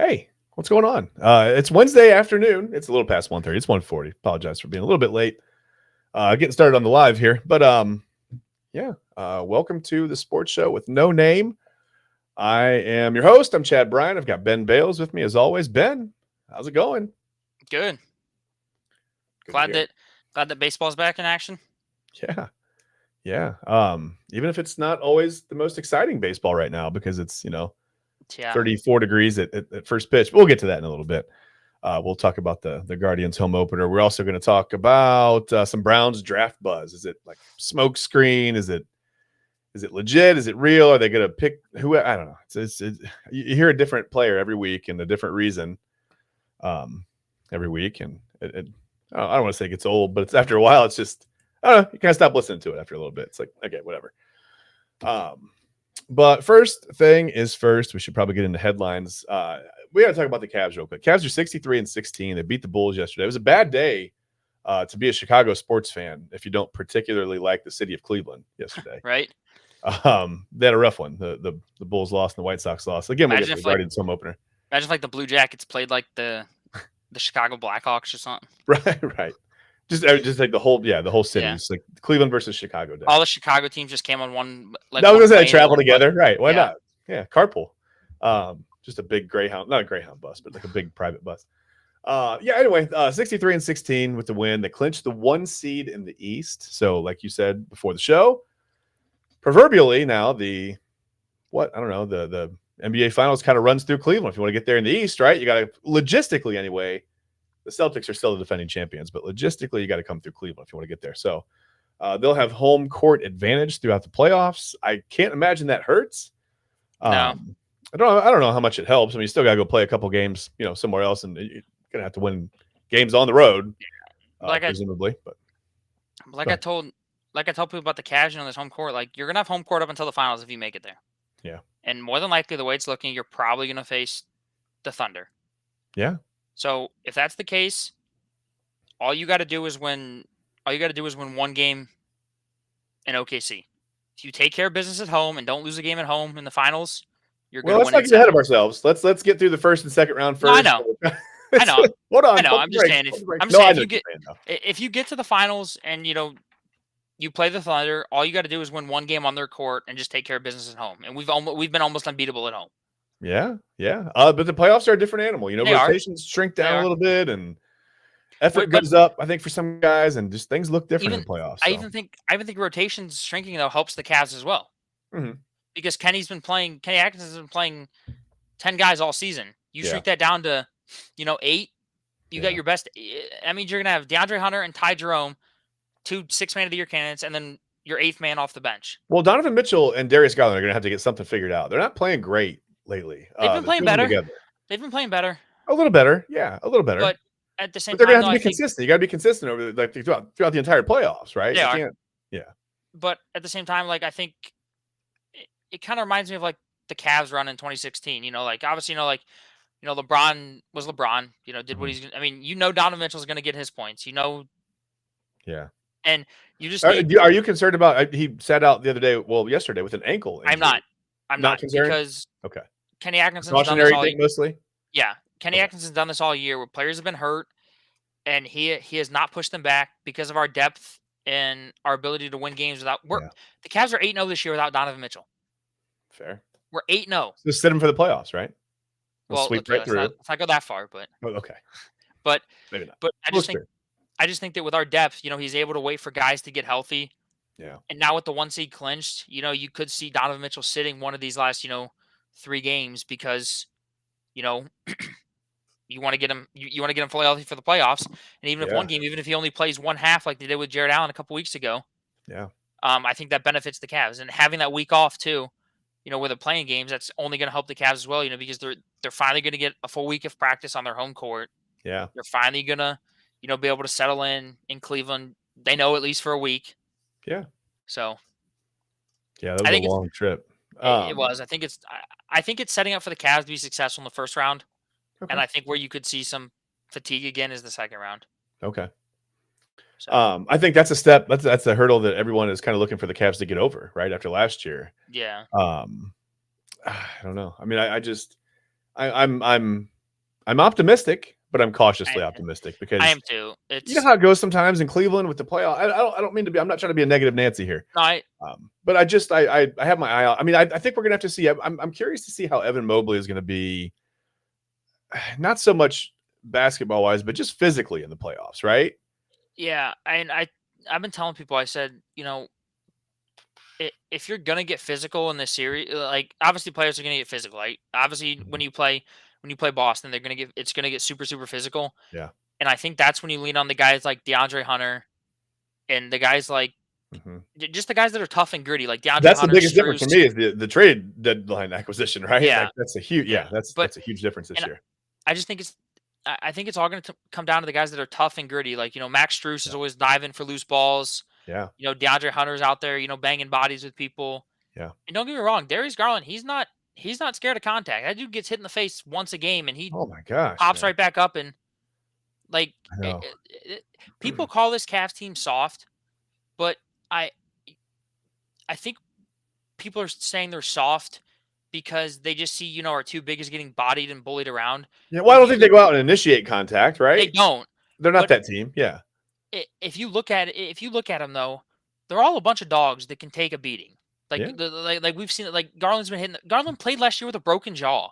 Hey, what's going on? It's Wednesday afternoon. It's a little past 1:30. It's 1:40. Apologize for being a little bit late. Getting started on the live here. But yeah. Welcome to the sports show with no name. I am your host. I'm Chad Bryan. I've got Ben Bales with me as always. Ben, how's it going? Good. Good to Glad hear. that baseball's back in action. Yeah. Yeah. Even if it's not always the most exciting baseball right now because it's, Yeah. 34 degrees at first pitch. But we'll get to that in a little bit. We'll talk about the Guardians home opener. We're also going to talk about some Browns draft buzz. Is it like smoke screen? Is it legit? Is it real? Are they going to pick who? I don't know. It's you hear a different player every week and a different reason every week. And I don't want to say it gets old, but it's after a while, it's just, I don't know. You kind of stop listening to it after a little bit. It's like, okay, whatever. But first thing is first, we should probably get into headlines. We got to talk about the Cavs real quick. Cavs are 63-16. They beat the Bulls yesterday. It was a bad day to be a Chicago sports fan if you don't particularly like the city of Cleveland yesterday. Right. They had a rough one. The Bulls lost and the White Sox lost. Again, we'll get to the Guardians home opener. Imagine if like the Blue Jackets played like the Chicago Blackhawks or something. Right. Just like the whole city. Yeah. It's like Cleveland versus Chicago day. All the Chicago teams just came on one. Like, I was gonna say travel together, right? Why not? Yeah, carpool. Just a big Greyhound, not a Greyhound bus, but like a big private bus. Anyway, 63-16 with the win. They clinched the 1 seed in the East. So, like you said before the show, proverbially now the NBA Finals kind of runs through Cleveland. If you want to get there in the East, right? You got to logistically anyway. The Celtics are still the defending champions, but logistically you got to come through Cleveland if you want to get there. So they'll have home court advantage throughout the playoffs. I can't imagine that hurts. No. I don't know how much it helps. I mean, you still got to go play a couple games, somewhere else, and you're gonna have to win games on the road, presumably. I told people about the Cavs on this home court, like you're gonna have home court up until the finals if you make it there. Yeah. And more than likely, the way it's looking, you're probably gonna face the Thunder. Yeah. So if that's the case, all you got to do is win 1 game in OKC. If you take care of business at home and don't lose a game at home in the finals, you're going to win. Let's not get ahead of ourselves. Let's get through the first and second round first. No, I know. Hold on. I know. I'm just saying. If you get to the finals and you play the Thunder, all you got to do is win 1 game on their court and just take care of business at home. And we've been almost unbeatable at home. Yeah. But the playoffs are a different animal. Rotations shrink down a little bit and effort goes up, I think, for some guys, and just things look different in the playoffs. So. I even think rotations shrinking though helps the Cavs as well. Mm-hmm. Because Kenny Atkinson's been playing 10 guys all season. You shrink that down to, 8. You got your best. That means you're gonna have DeAndre Hunter and Ty Jerome, 2 6-man of the year candidates, and then your 8th man off the bench. Well, Donovan Mitchell and Darius Garland are gonna have to get something figured out. They're not playing great lately. They've been playing better. They've been playing better. A little better, yeah, a little better. But at the same time, they're gonna have to be consistent. You got to be consistent over throughout the entire playoffs, right? Yeah. But at the same time, like I think it kind of reminds me of like the Cavs run in 2016. Obviously, LeBron was LeBron. Did what he's. I mean, Donovan Mitchell's going to get his points. Yeah. And you just are you concerned about? He sat out the other day. Well, yesterday with an ankle injury. I'm not concerned because Kenny Atkinson's done this all year. Mostly. Yeah, Kenny Atkinson's done this all year where players have been hurt, and he has not pushed them back because of our depth and our ability to win games without. The Cavs are 8-0 this year without Donovan Mitchell. Fair. We're 8-0. Just sit him for the playoffs, right? Well, sweep right through. Let's not go that far, but okay. But maybe not. But I just think that with our depth, he's able to wait for guys to get healthy. Yeah. And now with the 1 seed clinched, you could see Donovan Mitchell sitting one of these last, 3 games because, you want to get him. You want to get him fully healthy for the playoffs. And even if one game, even if he only plays one half like they did with Jared Allen a couple weeks ago. Yeah. I think that benefits the Cavs, and having that week off too. With the playing games, that's only going to help the Cavs as well. Because they're finally going to get a full week of practice on their home court. Yeah. They're finally going to, be able to settle in Cleveland. They know at least for a week. Yeah. So. Yeah, that was a long trip. It was. I think it's setting up for the Cavs to be successful in the first round, and I think where you could see some fatigue again is the second round. Okay. So. I think that's a step. That's a hurdle that everyone is kind of looking for the Cavs to get over, right after last year. Yeah. I don't know. I mean, I'm I'm optimistic, but I'm I, cautiously optimistic I because am too. you know It's how it goes sometimes in Cleveland with the playoff. I don't mean to be. I'm not trying to be a negative Nancy here. no, I But I have my eye out. I mean, I think we're gonna have to see. I'm curious to see how Evan Mobley is gonna be. Not so much basketball wise, but just physically in the playoffs, right? yeah, and I've been telling people. I said, if you're gonna get physical in this series, like obviously players are gonna get physical. Like obviously Mhm. when you play Boston, it's gonna get super physical. Yeah. And I think that's when you lean on the guys like DeAndre Hunter and the guys like Mhm. just the guys that are tough and gritty, like DeAndre That's the Hunter, biggest difference for Strus. me is the trade deadline acquisition, right? Yeah, Like that's a huge, yeah. yeah, But that's a huge difference this and year. I just think I think it's all going to come down to the guys that are tough and gritty. Like Max Strus is Yeah, always diving for loose balls. yeah, DeAndre Hunter's out there, banging bodies with people. yeah. And don't get me wrong, Darius Garland, he's not scared of contact. That dude gets hit in the face once a game, and he Oh my gosh, pops man. right back up. And like I know. people call this Cavs team soft, but I I think people are saying they're soft because they just see our two biggest getting bodied and bullied around. Yeah, well, But I if don't you think they look, go out and initiate contact, they right? don't. They're not But that team. Yeah, if you look at them though, they're all a bunch of dogs that can take a beating. Like yeah, like we've seen it. Like Garland's been hitting. Garland played last year with a broken jaw.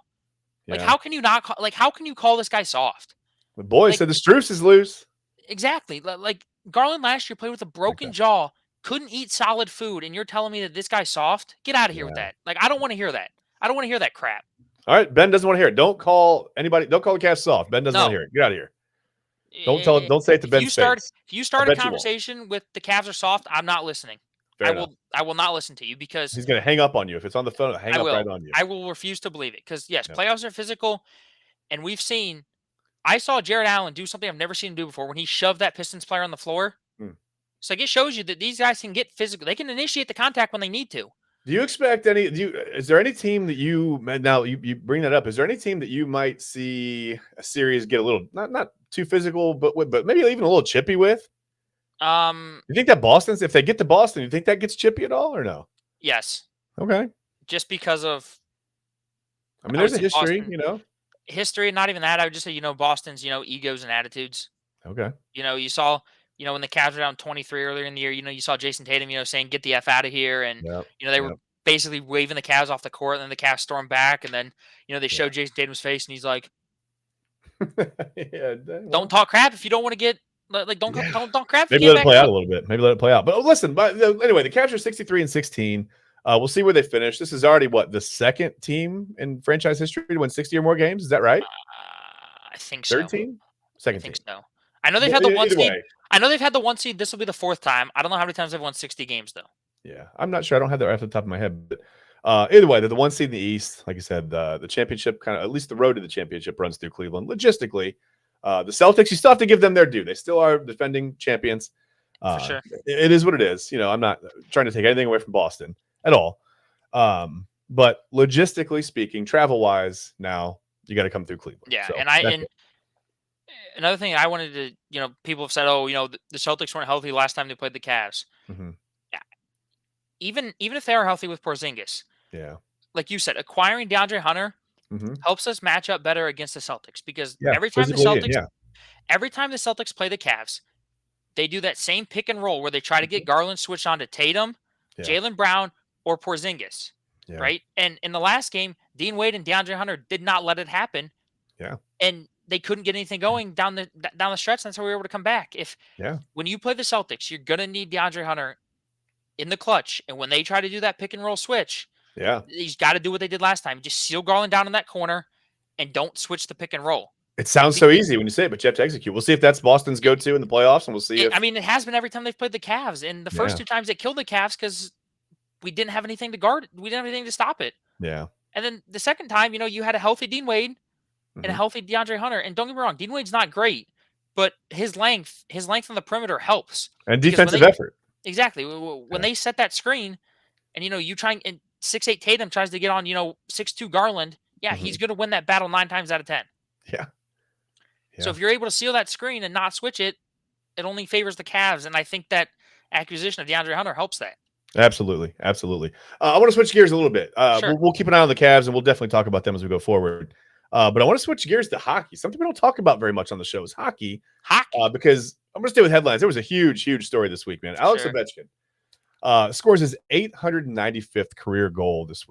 Like yeah. how can you not? How can you call this guy soft? The boys Like said the Struce is loose. exactly. Like Garland last year played with a Like broken that. jaw, couldn't eat solid food, and you're telling me that this guy's soft? Get out of here with Yeah. that. Like I don't want to hear that. I don't want to hear that crap. All right, Ben doesn't want to hear it. Don't call anybody. Don't call the Cavs soft. Ben doesn't want to No. hear it. Get out of here. Don't say it to Ben's face. If you I start a bet you won't. conversation with the Cavs are soft, I'm not listening. Fair enough. I will not listen to you because He's gonna hang up on you if it's on the phone. Hang I up right will. on you. I will refuse to believe it because yes, Yep. playoffs are physical, and we've seen. I saw Jared Allen do something I've never seen him do before when he shoved that Pistons player on the floor. Hmm. So like, it shows you that these guys can get physical. They can initiate the contact when they need to. Do you expect any? Is there any team that now you bring that up? Is there any team that you might see a series get a little not too physical, but maybe even a little chippy with? Um, You think that Boston's if they get to Boston, you think that gets chippy at all or no? yes, Okay. just because of I mean, I would there's a say history, Boston history. Not even that. I would just say Boston's egos and attitudes. Okay. You saw, when the Cavs were down 23 earlier in the year, you saw Jason Tatum, saying, get the F out of here. And, Yep. they were Yep. basically waving the Cavs off the court. And then the Cavs stormed back. And then, they showed Jason Tatum's face and he's like, Yeah. don't talk crap if you don't want to get, like, don't Yeah. talk crap if you Maybe can't let it back play it out up. a little bit. Maybe let it play out. But listen, anyway, the Cavs are 63-16. We'll see where they finish. This is already the second team in franchise history to win 60 or more games. Is that right? I think Third so. team? I Second think team. so. I know they've had the one Either seed. way. I know they've had the one seed. This will be the fourth time. I don't know how many times they've won 60 games, though. Yeah. I'm not sure. I don't have that right off the top of my head. But either way, they're the one seed in the East. Like I said, the championship at least the road to the championship runs through Cleveland. Logistically, the Celtics, you still have to give them their due. They still are defending champions. For sure. It is what it is. I'm not trying to take anything away from Boston at all. But logistically speaking, travel wise, now you got to come through Cleveland. Yeah, So and another thing I wanted to, people have said, oh, the Celtics weren't healthy last time they played the Cavs. Mhm. Yeah. Even if they are healthy with Porzingis, Yeah. like you said, acquiring DeAndre Hunter Mm-hmm. helps us match up better against the Celtics because Yeah. every time the Physically, Celtics play the Cavs, they do that same pick and roll where they try to get Garland switched on to Tatum, Yeah. Jaylen Brown, or Porzingis. Yeah. Right? And in the last game, Dean Wade and DeAndre Hunter did not let it happen. Yeah. And they couldn't get anything going down the stretch. That's how we were able to come back. When you play the Celtics, you're gonna need DeAndre Hunter in the clutch. And when they try to do that pick and roll switch, he's got to do what they did last time. Just seal Garland down in that corner and don't switch the pick and roll. It sounds so easy when you say it, but you have to execute. We'll see if that's Boston's go-to in the playoffs, and we'll see if. I mean, it has been every time they've played the Cavs. And the first two times it killed the Cavs because we didn't have anything to guard it. We didn't have anything to stop it. Yeah. And then the second time, you had a healthy Dean Wade and a healthy DeAndre Hunter. And don't get me wrong, Dean Wade's not great, but his length on the perimeter helps. And defensive effort. Exactly. When they set that screen and, you try and 6'8" Tatum tries to get on, 6'2" Garland. Yeah, he's going to win that battle 9 times out of 10. Yeah. So if you're able to seal that screen and not switch it, it only favors the Cavs. And I think that acquisition of DeAndre Hunter helps that. Absolutely. I want to switch gears a little bit. Sure. We'll keep an eye on the Cavs, and we'll definitely talk about them as we go forward. But I want to switch gears to hockey. Something we don't talk about very much on the show is hockey. Hockey, Because I'm going to stay with headlines. There was a huge story this week, man. Alex sure. Ovechkin scores his 895th career goal this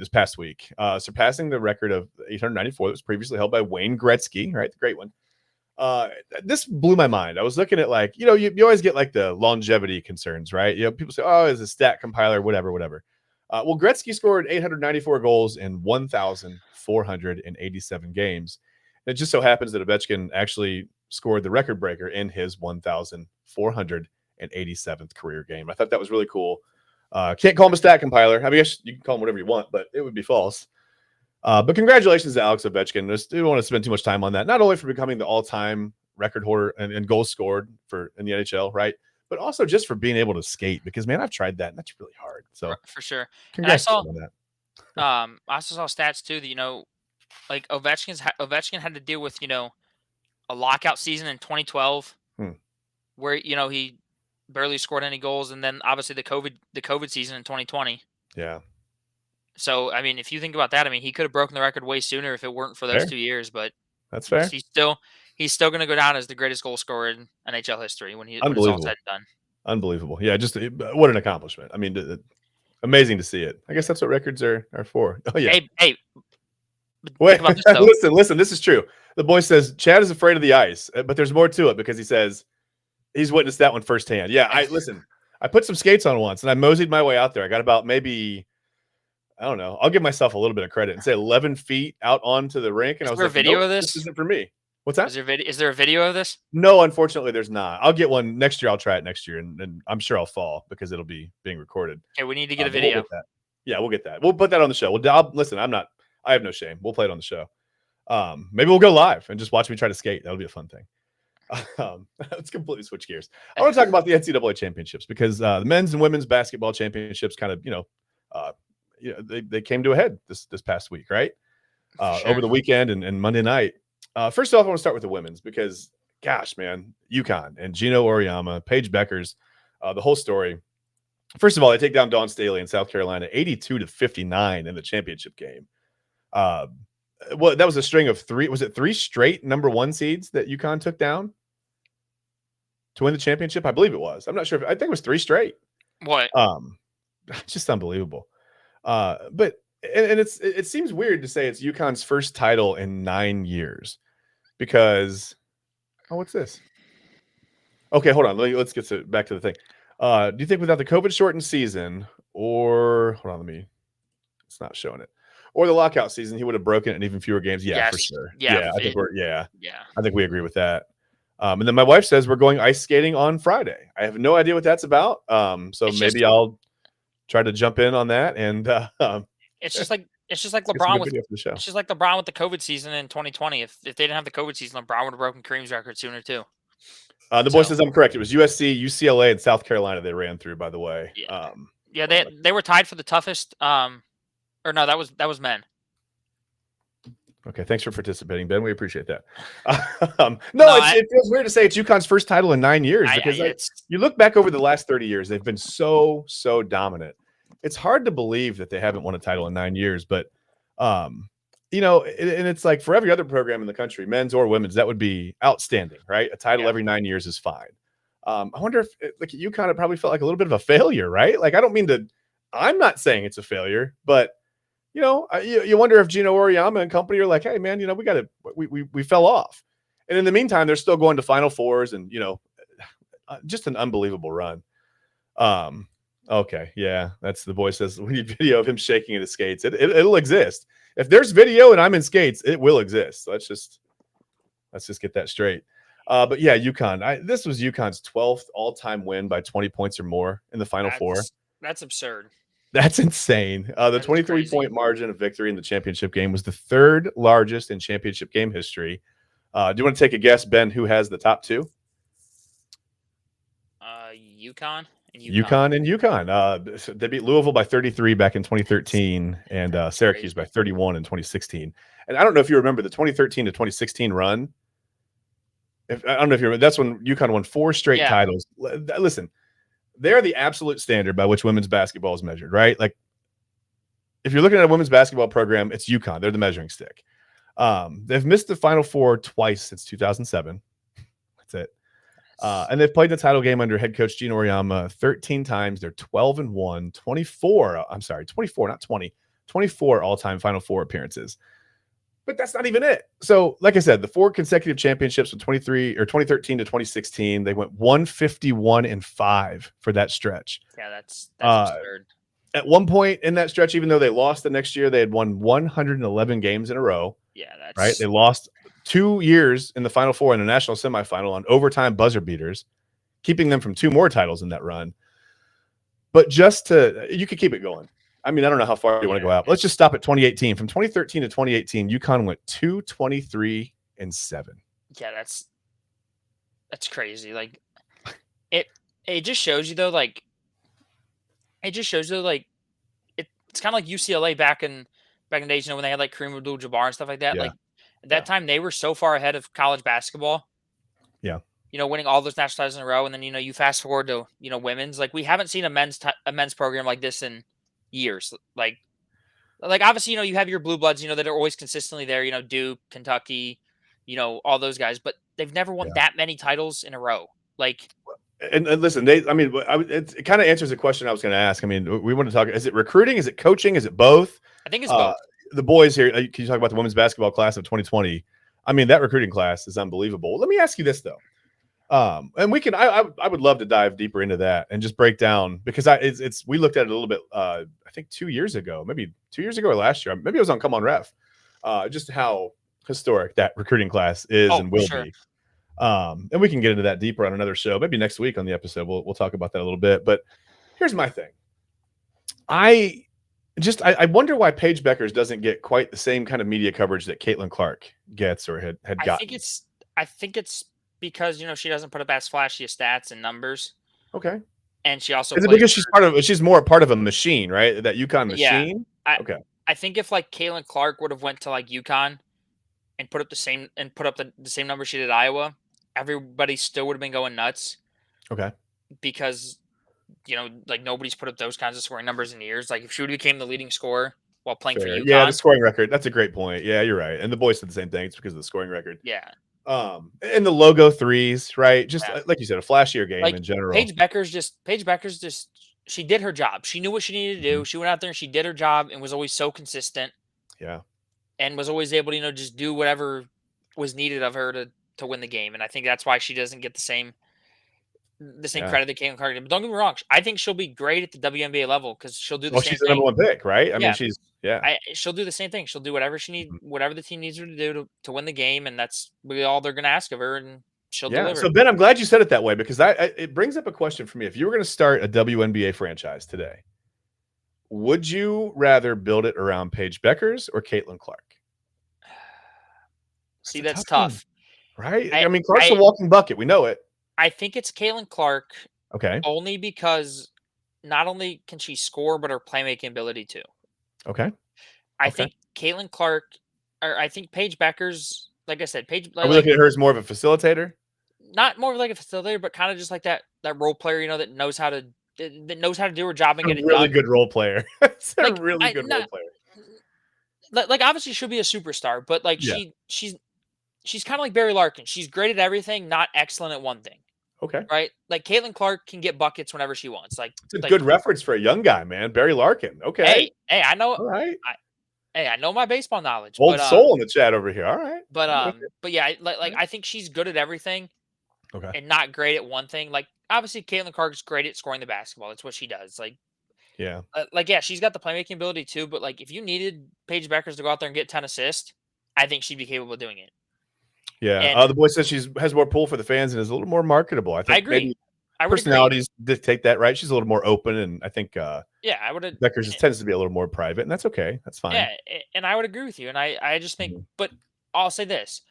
past week, surpassing the record of 894 that was previously held by Wayne Gretzky, right? The great one. This blew my mind. I was looking at you always get like the longevity concerns, right? People say, oh, it's a stat compiler, whatever. Well, Gretzky scored 894 goals in 1,487 games. And it just so happens that Ovechkin actually scored the record breaker in his 1,487th career game. I thought that was really cool. Can't call him a stat compiler. I mean, you can call him whatever you want, but it would be false. But congratulations to Alex Ovechkin. I don't want to spend too much time on that. Not only for becoming the all-time record holder and goals scored in the NHL, right? But also just for being able to skate, because man, I've tried that and that's really hard. So For sure. congrats on that. I also saw stats too that like Ovechkin had to deal with a lockout season in 2012, where he barely scored any goals, and then obviously the COVID season in 2020. Yeah. So I mean, if you think about that, I mean, he could have broken the record way sooner if it weren't for those 2 years. But that's fair. He's still going to go down as the greatest goal scorer in NHL history when it's all said and done. Unbelievable. Yeah, just what an accomplishment. I mean, amazing to see it. I guess that's what records are for. Oh yeah. Hey. Wait, listen. This is true. The boy says Chad is afraid of the ice, but there's more to it because he says he's witnessed that one firsthand. Yeah, I put some skates on once and I moseyed my way out there. I got about maybe, I don't know, I'll give myself a little bit of credit and say 11 feet out onto the rink. And I was like, video of this? This isn't for me. What's that? Is there a video of this? No, unfortunately, there's not. I'll get one next year. I'll try it next year, and I'm sure I'll fall because it'll be being recorded. Okay, we need to get a video. We'll get that. We'll put that on the show. Listen, I have no shame. We'll play it on the show. Maybe we'll go live and just watch me try to skate. That'll be a fun thing. Let's completely switch gears. I want to talk about the NCAA championships because the men's and women's basketball championships kind of, they came to a head this past week, right? Sure. Over the weekend and Monday night. First off, I want to start with the women's because, gosh, man, UConn and Gino Auriemma, Paige Beckers, the whole story. First of all, they take down Dawn Staley in South Carolina, 82-59 in the championship game. Well, that was a string of three. Was it three straight number one seeds that UConn took down to win the championship? I believe it was. I'm not sure. I think it was three straight. What? Just unbelievable. But it seems weird to say it's UConn's first title in 9 years because what's this? Okay, hold on. Let's get back to the thing. Do you think without the COVID shortened season or hold on, it's not showing it. Or the lockout season, he would have broken it in even fewer games. Yeah, yes. For sure. Yeah, I think I think we agree with that. And then my wife says we're going ice skating on Friday. I have no idea what that's about. So maybe I'll try to jump in on that. And it's just like LeBron with it's just like LeBron with the COVID season in 2020. If they didn't have the COVID season, LeBron would have broken Kareem's record sooner too. The boy says I'm correct. It was USC, UCLA, and South Carolina they ran through. By the way, they were tied for the toughest. Or no, that was men. Okay, thanks for participating, Ben. We appreciate that. It feels weird to say it's UConn's first title in 9 years because you look back over the last 30 years, they've been so dominant. It's hard to believe that they haven't won a title in 9 years, but and it's like for every other program in the country, men's or women's, that would be outstanding, right? A title every 9 years is fine. I wonder if UConn, it probably felt like a little bit of a failure, right? Like I'm not saying it's a failure, but you wonder if Gino Auriemma and company are like, hey man, we fell off. And in the meantime, they're still going to Final Fours and, just an unbelievable run. Okay. Yeah. That's the boy says we need video of him shaking at his skates. It'll exist. If there's video and I'm in skates, it will exist. So let's just get that straight. But yeah, UConn, this was UConn's 12th all-time win by 20 points or more in the Final Four. That's absurd. That's insane. The 23-point margin of victory in the championship game was the third largest in championship game history. Do you want to take a guess, Ben, who has the top two? UConn and UConn. They beat Louisville by 33 back in 2013 and Syracuse by 31 in 2016. And I don't know if you remember the 2013 to 2016 run. I don't know if you remember. That's when UConn won 4 straight titles. Listen. They're the absolute standard by which women's basketball is measured, right? Like, if you're looking at a women's basketball program, it's UConn. They're the measuring stick. They've missed the Final Four twice since 2007. That's it. And they've played the title game under head coach Gino Auriemma 13 times. They're 12-1, 24. I'm sorry, 24, not 20. 24 all-time Final Four appearances. But that's not even it. So, like I said, the 4 consecutive championships from 2013 to 2016, they went 151-5 for that stretch. Yeah, that's absurd. At one point in that stretch, even though they lost the next year, they had won 111 games in a row. Yeah, that's right. They lost 2 years in the Final Four in the national semifinal on overtime buzzer beaters, keeping them from 2 more titles in that run. But you could keep it going. I mean, I don't know how far you want to go out. Let's just stop at 2018. From 2013 to 2018, UConn went 223-7. Yeah, that's crazy. Like it just shows you though, like it's kind of like UCLA back in the days, when they had like Kareem Abdul-Jabbar and stuff like that. Yeah. Like at that time, they were so far ahead of college basketball. Yeah. Winning all those national titles in a row, and then you fast forward to women's. Like we haven't seen a men's program like this in years. Like obviously you have your blue bloods that are always consistently there. Duke, Kentucky, all those guys, but they've never won that many titles in a row. Like. And listen, it kind of answers the question I was going to ask. I mean, we want to talk. Is it recruiting? Is it coaching? Is it both? I think it's both. The boys here, can you talk about the women's basketball class of 2020? I mean, that recruiting class is unbelievable. Let me ask you this, though. And we can, I would love to dive deeper into that and just break down, because we looked at it a little bit, I think 2 years ago, maybe 2 years ago or last year. Maybe it was on Come On Ref. Just how historic that recruiting class is and will be. And we can get into that deeper on another show. Maybe next week on the episode, we'll talk about that a little bit. But here's my thing. I wonder why Paige Beckers doesn't get quite the same kind of media coverage that Caitlin Clark gets or had gotten. I think it's because she doesn't put up as flashy stats and numbers. Okay. And she also is it because she's more a part of a machine, right? That UConn machine. Yeah. Okay. I think if like Caitlin Clark would have went to like UConn and put up the same number she did at Iowa, everybody still would have been going nuts. Okay. Because like nobody's put up those kinds of scoring numbers in years. Like if she would have became the leading scorer while playing for UConn. Yeah, the scoring record. That's a great point. Yeah, you're right. And the boys said the same thing. It's because of the scoring record. Yeah. And the logo threes, right? Just like you said, a flashier game in general. Paige Beckers just she did her job. She knew what she needed to do. She went out there and she did her job and was always so consistent. Yeah. And was always able to, just do whatever was needed of her to win the game. And I think that's why she doesn't get the same credit that Caitlin Clark did. But don't get me wrong, I think she'll be great at the WNBA level because she'll do the same thing. She's the number 1 pick, right? I mean, she'll do the same thing. She'll do whatever she needs, whatever the team needs her to do to win the game, and that's really all they're going to ask of her, and she'll deliver. So Ben, I'm glad you said it that way, because it brings up a question for me. If you were going to start a WNBA franchise today, would you rather build it around Paige Beckers or Caitlin Clark? See, that's tough. Right? I mean, Clark's a walking bucket. We know it. I think it's Caitlin Clark. Okay. Only because not only can she score, but her playmaking ability too. Okay. I think Caitlin Clark, or I think Paige Beckers, like I said, Paige. Are we looking at her as more of a facilitator? Not more of like a facilitator, but kind of just like that role player, that knows how to do her job and get it done. Really good role player. It's a really good role player. Like obviously she'll be a superstar, but like she's kind of like Barry Larkin. She's great at everything, not excellent at one thing. Okay. Right? Like Caitlin Clark can get buckets whenever she wants. Like it's a good reference for a young guy, man. Barry Larkin. Okay. Hey, I know. All right. I know my baseball knowledge. Old soul in the chat over here. All right. But yeah, like I think she's good at everything. Okay. And not great at one thing. Like obviously Caitlin Clark's great at scoring the basketball. That's what she does. Like she's got the playmaking ability too, but like if you needed Paige Beckers to go out there and get 10 assists, I think she'd be capable of doing it. Yeah. The boy says she has more pull for the fans and is a little more marketable. I think I agree. Personalities dictate that, right? She's a little more open, and I think I would. Beckers tends to be a little more private, and that's okay. That's fine. Yeah, and I would agree with you. And I just think, but I'll say this: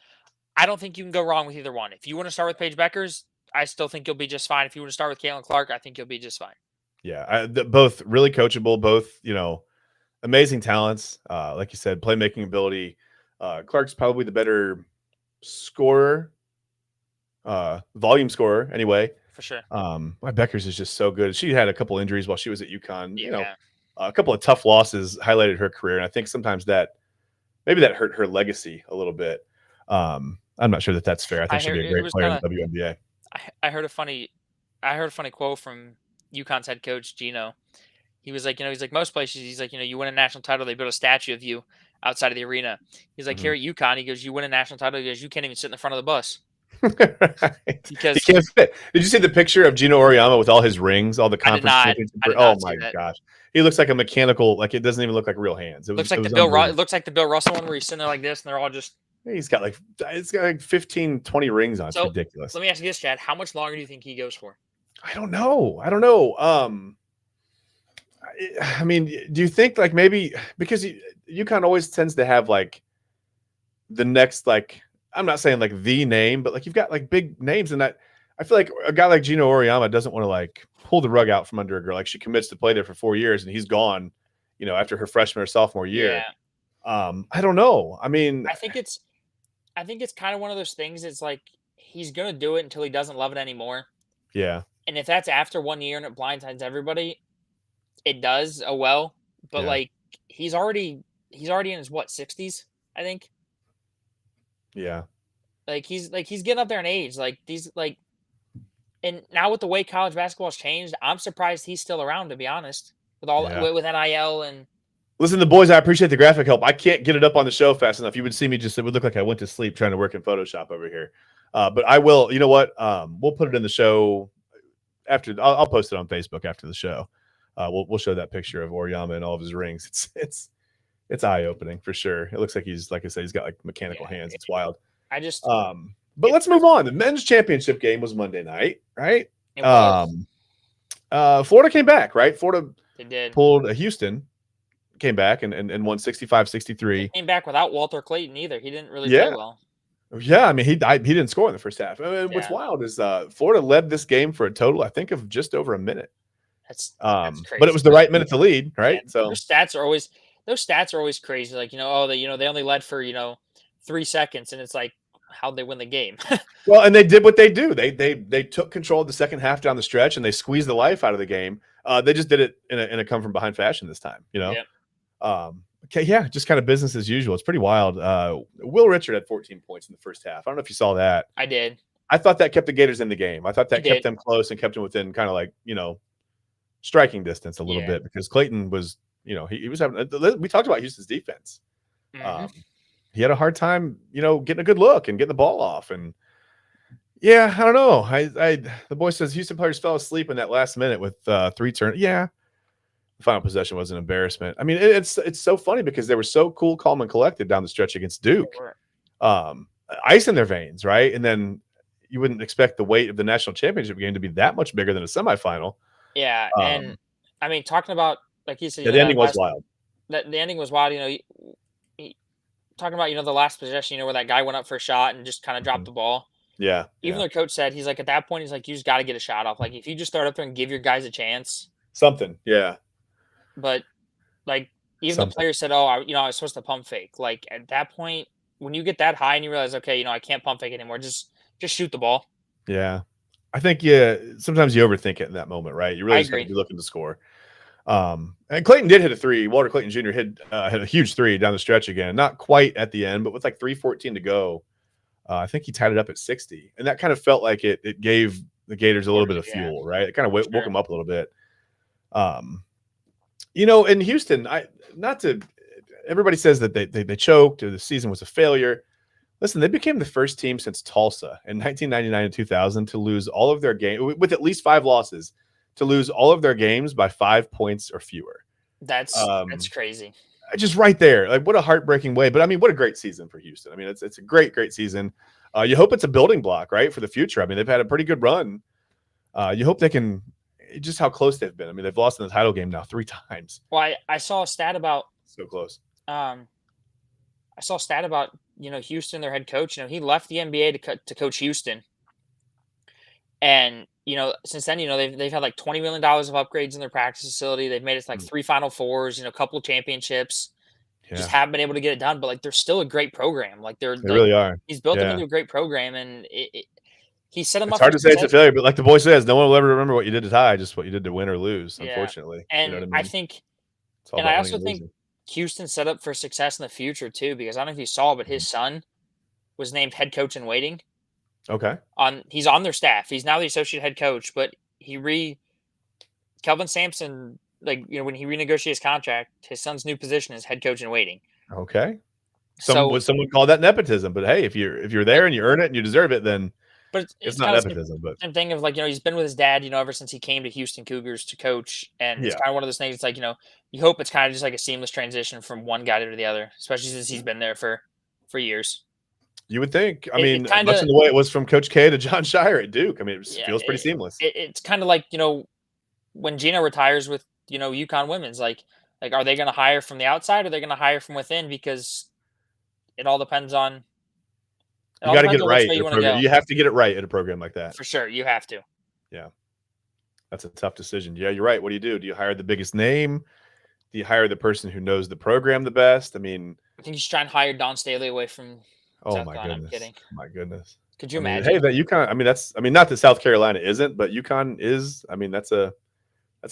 I don't think you can go wrong with either one. If you want to start with Paige Beckers, I still think you'll be just fine. If you want to start with Caitlin Clark, I think you'll be just fine. Yeah, both really coachable, both amazing talents. Like you said, playmaking ability. Clark's probably the better scorer, volume scorer anyway. For sure. Beckers is just so good. She had a couple injuries while she was at UConn. A couple of tough losses highlighted her career, and I think sometimes that maybe that hurt her legacy a little bit. I'm not sure that that's fair. I think I she'll heard be a it great was player in kind the of. WNBA. I heard a funny. I heard a funny quote from UConn's head coach Gino. He was like, he's like most places. He's like, you win a national title, they build a statue of you outside of the arena. He's like, Mhm. here at UConn, he goes, you win a national title, he goes, you can't even sit in the front of the bus Right. He because can't fit. Did you see the picture of Gino Oriama with all his rings, all the I did conference not. championship? I did Oh not see my that. gosh, he looks like a mechanical. Like it doesn't even look like real hands. It was Looks like it was It unbelievable. looks like the Bill Russell one where he's sitting there like this, and they're all just. He's got like 15, 20 rings on. It's So ridiculous. let me ask you this, Chad: how much longer do you think he goes for? I don't know. I mean, do you think like maybe because UConn always tends to have like the next like I'm not saying like the name, but like you've got like big names, and that I feel like a guy like Gino Oriama doesn't want to like pull the rug out from under a girl. Like she commits to play there for 4 years, and he's gone, after her freshman or sophomore year. Yeah, I don't know. I mean, I think it's. I think it's kind of one of those things. It's like he's gonna do it until he doesn't love it anymore. yeah, And if that's after 1 year and it blindsides everybody, it does. Oh well. But yeah, like he's already in his what 60s, I think. yeah, He's getting up there in age. Like these like and now with the way college basketball's changed, I'm surprised he's still around, to be honest. With all yeah. with NIL and Listen, the boys, I appreciate the graphic help. I can't get it up on the show fast enough. You would see me it would look like I went to sleep trying to work in Photoshop over here. But I will, you know what? We'll put it in the show after. I'll post it on Facebook after the show. We'll show that picture of Oriama and all of his rings. It's eye opening for sure. It looks like like I said, he's got like mechanical yeah, hands. It's wild. I just But let's move on. The men's championship game was Monday night, right? it was Florida came back, right? Florida they did. pulled a Houston, came back and won 65-63. They came back without Walter Clayton either. He didn't really play Yeah. well. Yeah, I mean he didn't score in the first half. I mean, what's Yeah. wild is Florida led this game for a total, I think, of just over a minute. That's crazy. But it was the right minute to lead, right? Yeah, So those stats are always crazy. Like, they only led for, 3 seconds, and it's like how'd they win the game? well, and they did what they do. They took control of the second half down the stretch and they squeezed the life out of the game. They just did it in a come from behind fashion this time, Yeah. Okay, yeah, just kind of business as usual. It's pretty wild. Will Richard had 14 points in the first half. I don't know if you saw that. I did. I thought that kept the Gators in the game. I thought that It kept did. them close and kept them within kind of like, striking distance a little Yeah. bit because Clayton was, he was having, we talked about Houston's defense. Mhm. He had a hard time, getting a good look and getting the ball off. And yeah, I don't know. The boy says Houston players fell asleep in that last minute with 3 turns. Yeah. The final possession was an embarrassment. I mean, it's so funny because they were so cool, calm, and collected down the stretch against Duke. Ice in their veins, right? And then you wouldn't expect the weight of the national championship game to be that much bigger than a semifinal. Yeah, and I mean, talking about like you said, Yeah, the ending was wild. The ending was wild. Talking about the last possession, where that guy went up for a shot and just kind of dropped the ball. Yeah. Even their coach said he's like at that point he's like you just got to get a shot off. Like if you just start up there and give your guys a chance. Something. Yeah. But like even the player said, "Oh, I was supposed to pump fake." Like at that point, when you get that high and you realize, okay, I can't pump fake anymore. Just shoot the ball. Yeah. I think sometimes you overthink it in that moment, right? You really just got to be looking to score. And Clayton did hit a 3. Walter Clayton Jr. hit a huge 3 down the stretch again. Not quite at the end, but with like 3:14 to go, I think he tied it up at 60. And that kind of felt like it gave the Gators a little bit of fuel, right? It kind of woke them up a little bit. In Houston, everybody says that they choked or the season was a failure. Listen, they became the first team since Tulsa in 1999 and 2000 to lose all of their games with at least 5 losses, to lose all of their games by 5 points or fewer. That's crazy. Just right there. Like what a heartbreaking way. But I mean, what a great season for Houston. I mean, it's a great, great season. You hope it's a building block, right, for the future. I mean, they've had a pretty good run. You hope they can just how close they've been. I mean, they've lost in the title game now 3 times. Well, I saw a stat about so close. I saw a stat about Houston, their head coach. He left the NBA to coach Houston, and since then they've had like $20 million of upgrades in their practice facility. They've made it to like 3 Final Fours, a couple of championships. Yeah. Just haven't been able to get it done. But like they're still a great program. Like they really are. He's built them into a great program, and he set them up. It's hard to say it's a failure, but like the boy says, no one will ever remember what you did to tie, just what you did to win or lose. Yeah. Unfortunately, and you know what I mean? I also think Houston set up for success in the future too, because I don't know if you saw, but Mhm. his son was named head coach in waiting. Okay. He's on their staff. He's now the associate head coach, but Kelvin Sampson, like, when he renegotiated his contract, his son's new position is head coach in waiting. Okay. So, Someone call that nepotism, but hey, if you're but there and you earn it and you deserve it, then but it's it's not kind of the same, nepotism. But same thing of, like, he's been with his dad, ever since he came to Houston Cougars to coach, and it's yeah, kind of one of those things. It's like, you hope it's kind of just like a seamless transition from one guy to the other, especially since he's been there for years. you would think. I It mean, kind much of in the way it was from Coach K to John Shire at Duke. I mean, yeah, feels pretty seamless. it's kind of like, when Gino retires with, UConn women's, like, are they going to hire from the outside, or are they going to hire from within? Because it all depends on it You all got to get depends it on which right way at you a want to program. go. You have to get it right at a program like that. For sure, you have to. Yeah, that's a tough decision. Yeah, you're right. What do you do? Do you hire the biggest name? Do you hire the person who knows the program the best? I mean, I think you should try and hire Don Staley away from oh South my Carolina. I'm goodness, kidding. my goodness. Could you I mean, hey, imagine? that UConn. I mean, not that South Carolina isn't, but UConn is. I mean, that's a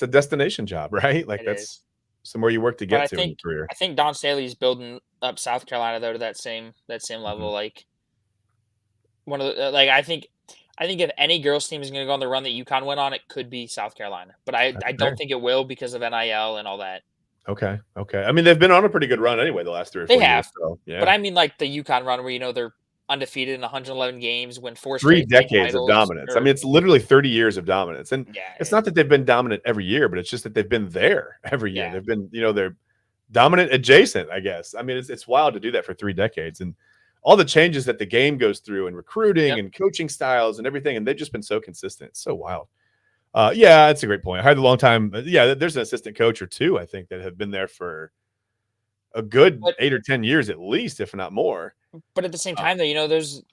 destination job, right? Like It that's is. somewhere you work to But get to in your career. I think Don Staley is building up South Carolina though to that same Mhm. level. Like, one of the I think if any girls team is going to go on the run that UConn went on, it could be South Carolina. But That's I fair. don't think it will because of NIL and all that. Okay. Okay. I mean, they've been on a pretty good run anyway the last 3 or They 4 years. have, So but yeah, I mean, like, the UConn run where they're undefeated in 111 games, win four 3 straight state decades of titles, dominance. I or mean, it's literally 30 years of dominance, and yeah, it's not that they've been dominant every year, but it's just that they've been there every year. yeah, They've been, they're dominant adjacent, I guess. I mean, it's wild to do that for 3 decades, and all the changes that the game goes through and recruiting yep. and coaching styles and everything, and they've just been so consistent. It's so wild. Yeah, that's a great point. I had a long time. Yeah, there's an assistant coach or two, I think, that have been there for a good But 8 or 10 years at least, if not more. at the same Uh, time, though, those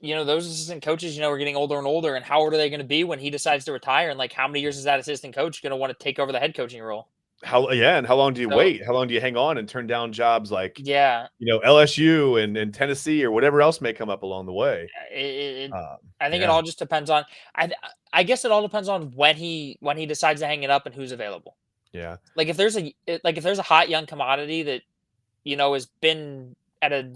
assistant coaches, are getting older and older, and how old are they going to be when he decides to retire? And, like, how many years is that assistant coach going to want to take over the head coaching role? and how long do you So wait? How long do you hang on and turn down jobs like, yeah, LSU and Tennessee or whatever else may come up along the way? it Um, I think it yeah, all just depends on I I guess it all depends on when he decides to hang it up and who's available. yeah, Like, if there's a hot young commodity that has been at a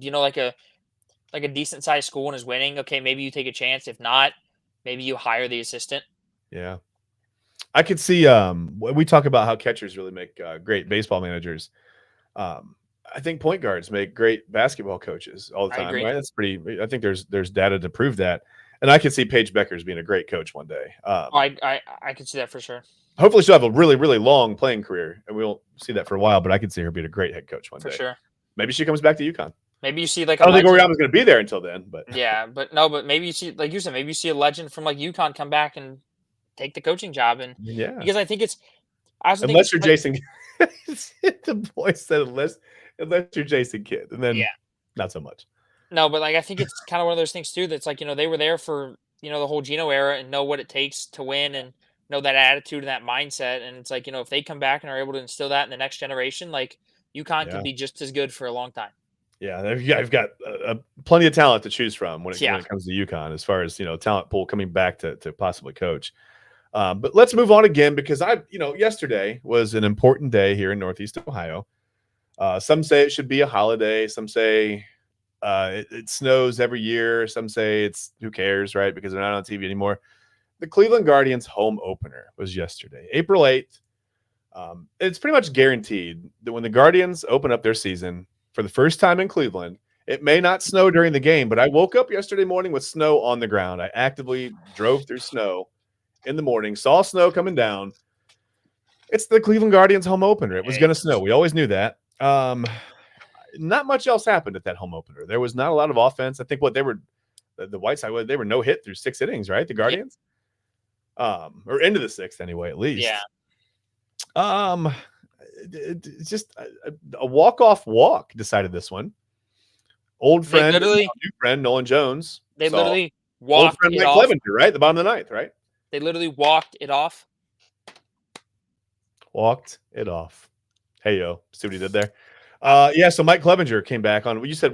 like a decent sized school and is winning, okay, maybe you take a chance. If not, maybe you hire the assistant. yeah. I could see. We talk about how catchers really make great baseball managers. Um, I think point guards make great basketball coaches all the I time, agree. right? That's pretty. I think there's data to prove that, and I could see Paige Beckers being a great coach one day. Oh, I could see that for sure. Hopefully, she'll have a really really long playing career, and we won't see that for a while. But I could see her being a great head coach one For day. sure. Maybe she comes back to UConn. Maybe you see like I a don't think legend. Oriana's going to be there until then, but Yeah, but no, but maybe you see, like you said, maybe you see a legend from like UConn come back and take the coaching job, and yeah. because I also think Unless it's you're like, Jason, the boy said unless you're Jason Kidd, and then yeah, not so much. no, but like I think it's kind of one of those things too. That's like, they were there for the whole Geno era and know what it takes to win and know that attitude and that mindset. And it's like, if they come back and are able to instill that in the next generation, like, UConn could Yeah, be just as good for a long time. yeah. I've got plenty of talent to choose from when Yeah, it comes to UConn, as far as talent pool coming back to possibly coach. But let's move on again because yesterday was an important day here in Northeast Ohio. Some say it should be a holiday. Some say it snows every year. Some say it's who cares, right? Because they're not on TV anymore. The Cleveland Guardians home opener was yesterday, April 8th. It's pretty much guaranteed that when the Guardians open up their season for the first time in Cleveland, it may not snow during the game, but I woke up yesterday morning with snow on the ground. I actively drove through snow in the morning, saw snow coming down. It's the Cleveland Guardians home opener. It was going to snow. We always knew that. Not much else happened at that home opener. There was not a lot of offense. I think the White Sox, they were no hit through 6 innings, right? The yeah, Guardians, or into the 6th anyway, at yeah. least. Um, it's just a walk-off walk decided this one. Old They friend, and literally, now new friend, Nolan Jones they saw literally old walked friend it Mike off. Clevenger, right? The bottom of the ninth, right? They literally walked it off. Walked it off. Hey, yo, see what he did there? Yeah, so Mike Clevenger came back on. You said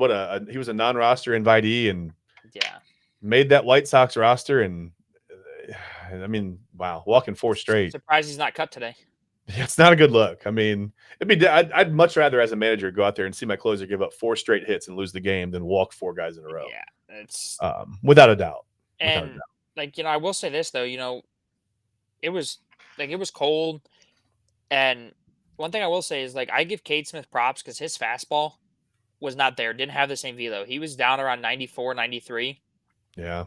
he was a non-roster invitee and Yeah, made that White Sox roster. And I mean, wow, walking 4 straight. surprised he's not cut today. Yeah, it's not a good look. I mean, I'd much rather as a manager go out there and see my closer give up 4 straight hits and lose the game than walk 4 guys in a row. Yeah, it's Without a doubt. Without a and doubt. like I will say this though, it was it was cold, and one thing I will say is like I give Cade Smith props because his fastball was not there, didn't have the same velo. He was down around 94, 93. Yeah.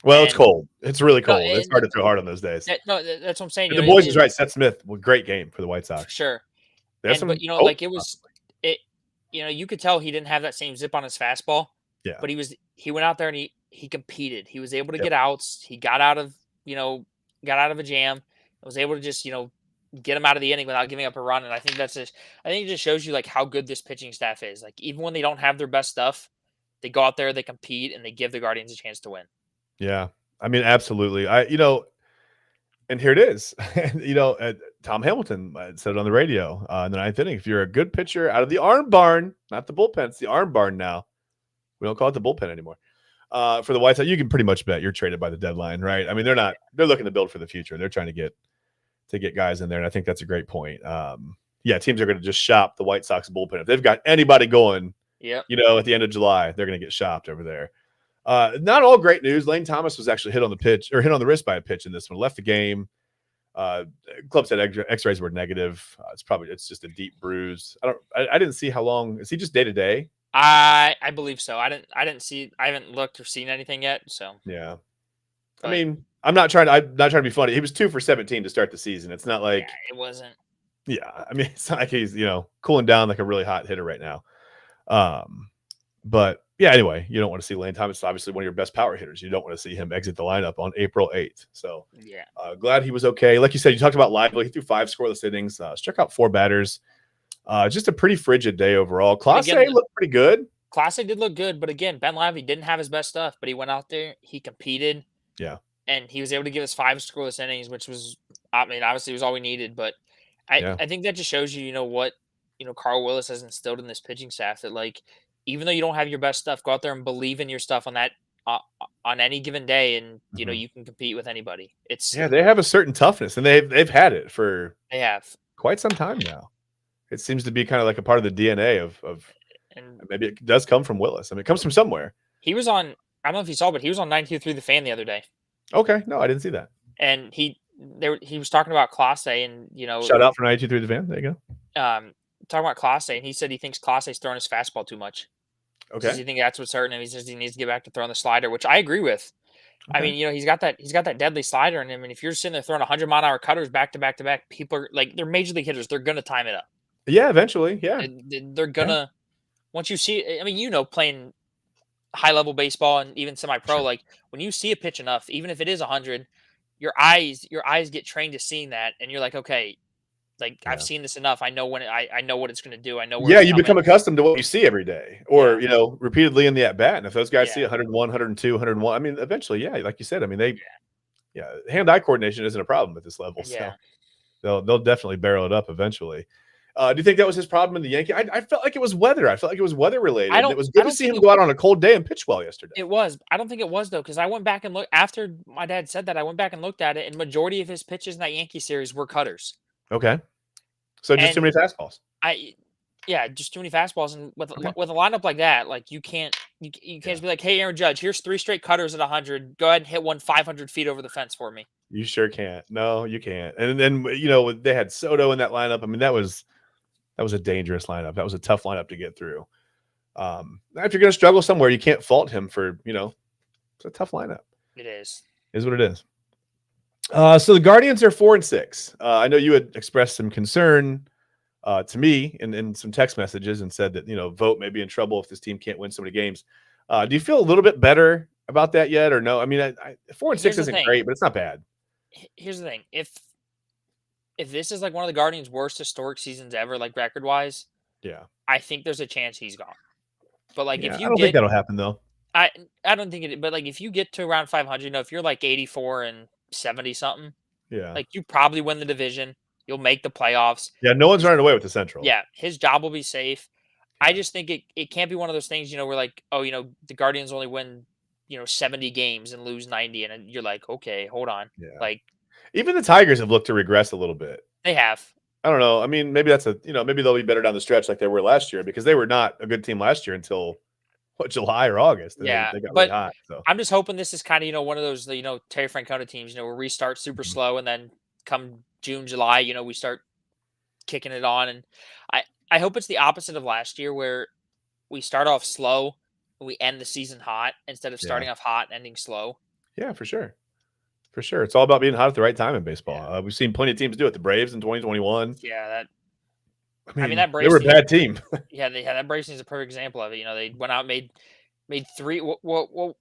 Well, it's And cold. It's really no, cold. It's hard to throw hard on those days. that's what I'm saying. And the boys is right. Seth Smith, great game for the White For Sox. sure. There's And some but hope. like it was it you could tell he didn't have that same zip on his fastball, Yeah. but he went out there and he competed. He was able to Yep. get outs. He got out of, got out of a jam. Was able to just, get him out of the inning without giving up a run. And I think I think it just shows you like how good this pitching staff is. Like even when they don't have their best stuff, they go out there, they compete, and they give the Guardians a chance to win. Yeah. I mean, absolutely. And here it is. Tom Hamilton said it on the radio in the ninth inning. If you're a good pitcher out of the arm barn, not the bullpen, it's the arm barn now. We don't call it the bullpen anymore. For the White Sox, you can pretty much bet you're traded by the deadline, right? I mean, they're looking to build for the future. They're trying to get guys in there, and I think that's a great point. Teams are going to just shop the White Sox bullpen. If they've got anybody going, at the end of July, they're going to get shopped over there. Not all great news. Lane Thomas was actually hit on the wrist by a pitch in this one, left the game. Club said X-rays were negative. It's just a deep bruise. I didn't see how long. Is he just day to day? I believe so. I haven't looked or seen anything yet. So yeah. But, I mean, I'm not trying to be funny. He was 2 for 17 to start the season. It's not like it wasn't. Yeah, I mean, it's not like he's cooling down like a really hot hitter right now. But yeah, anyway, you don't want to see Lane Thomas, obviously one of your best power hitters. You don't want to see him exit the lineup on April 8th. So yeah, glad he was okay. Like you said, you talked about Lively. He threw 5 scoreless innings, struck out 4 batters. Just a pretty frigid day overall. Clase looked pretty good. Clase did look good, but again, Ben Lively didn't have his best stuff, but he went out there, he competed. Yeah. And he was able to give us 5 scoreless innings, which was, I mean, obviously it was all we needed. But I think that just shows you, what, Carl Willis has instilled in this pitching staff that, like, even though you don't have your best stuff, go out there and believe in your stuff on that, on any given day. And, you can compete with anybody. They have a certain toughness, and they've had it for quite some time now. It seems to be kind of like a part of the DNA of and maybe it does come from Willis. I mean, it comes from somewhere. He was on, I don't know if you saw, but he was on 92.3 The Fan the other day. Okay. No, I didn't see that. And he was talking about Clase and, shout out for 92.3 The Fan. There you go. Talking about Clase, and he said he thinks Clase's throwing his fastball too much. Okay. Does he think that's what's hurting him? He says he needs to get back to throwing the slider, which I agree with. Okay. I mean, he's got that deadly slider in him, and if you're sitting there throwing 100-mile-an-hour cutters back to back to back, people are like, they're major league hitters. They're gonna time it up. Yeah, eventually. Yeah. They're gonna once you see. I mean, playing high level baseball and even semi pro, like when you see a pitch enough, even if it is 100, your eyes get trained to seeing that, and you're like, okay. Like I've seen this enough. I know when I know what it's going to do. I know where. Yeah, you become accustomed to what you see every day, or repeatedly in the at bat. And if those guys see 101, 102, 101, I mean, eventually, like you said, I mean, hand-eye coordination isn't a problem at this level. So they'll definitely barrel it up eventually. Do you think that was his problem in the Yankee? I felt like it was weather. I felt like it was weather related. It was good to see him go out on a cold day and pitch well yesterday. It was. I don't think it was though, because I went back and looked after my dad said that. I went back and looked at it, and majority of his pitches in that Yankee series were cutters. Okay. So just too many fastballs. Just too many fastballs, and with a lineup like that, like you can't just be like, hey, Aaron Judge, here's 3 straight cutters at 100. Go ahead and hit one 500 feet over the fence for me. You sure can't. No, you can't. And then they had Soto in that lineup. I mean, that was a dangerous lineup. That was a tough lineup to get through. If you're going to struggle somewhere, you can't fault him for it's a tough lineup. It is what it is. So the Guardians are 4-6. I know you had expressed some concern to me in some text messages and said that, Vogt may be in trouble if this team can't win so many games. Do you feel a little bit better about that yet or no? I mean, 4-6 isn't great, but it's not bad. Here's the thing. If this is like one of the Guardians' worst historic seasons ever, like record-wise, I think there's a chance he's gone. But like if you I don't think that'll happen though. I don't think it, but like if you get to around 500, if you're like 84 and 70 something, like you probably win the division. You'll make the playoffs. Yeah, no one's running away with the Central. Yeah, his job will be safe. I just think it can't be one of those things, where like, oh, the Guardians only win, 70 games and lose 90, and you're like, okay, hold on. Yeah. Like even the Tigers have looked to regress a little bit. They have. I don't know. I mean, maybe that's maybe they'll be better down the stretch like they were last year because they were not a good team last year until July or August, and Yeah, they got really but hot. So I'm just hoping this is kind of one of those Terry Francona teams. Where we start super Mhm. slow and then come June, July, we start kicking it on. And I I hope it's the opposite of last year where we start off slow and we end the season hot instead of Yeah, starting off hot and ending slow. yeah, for sure, for sure. It's all about being hot at the right time in baseball. Yeah, We've seen plenty of teams do it. The Braves in 2021. yeah. I I mean mean, that they Braves were a team is bad team. that Braves team is a perfect example of it. They went out and made three what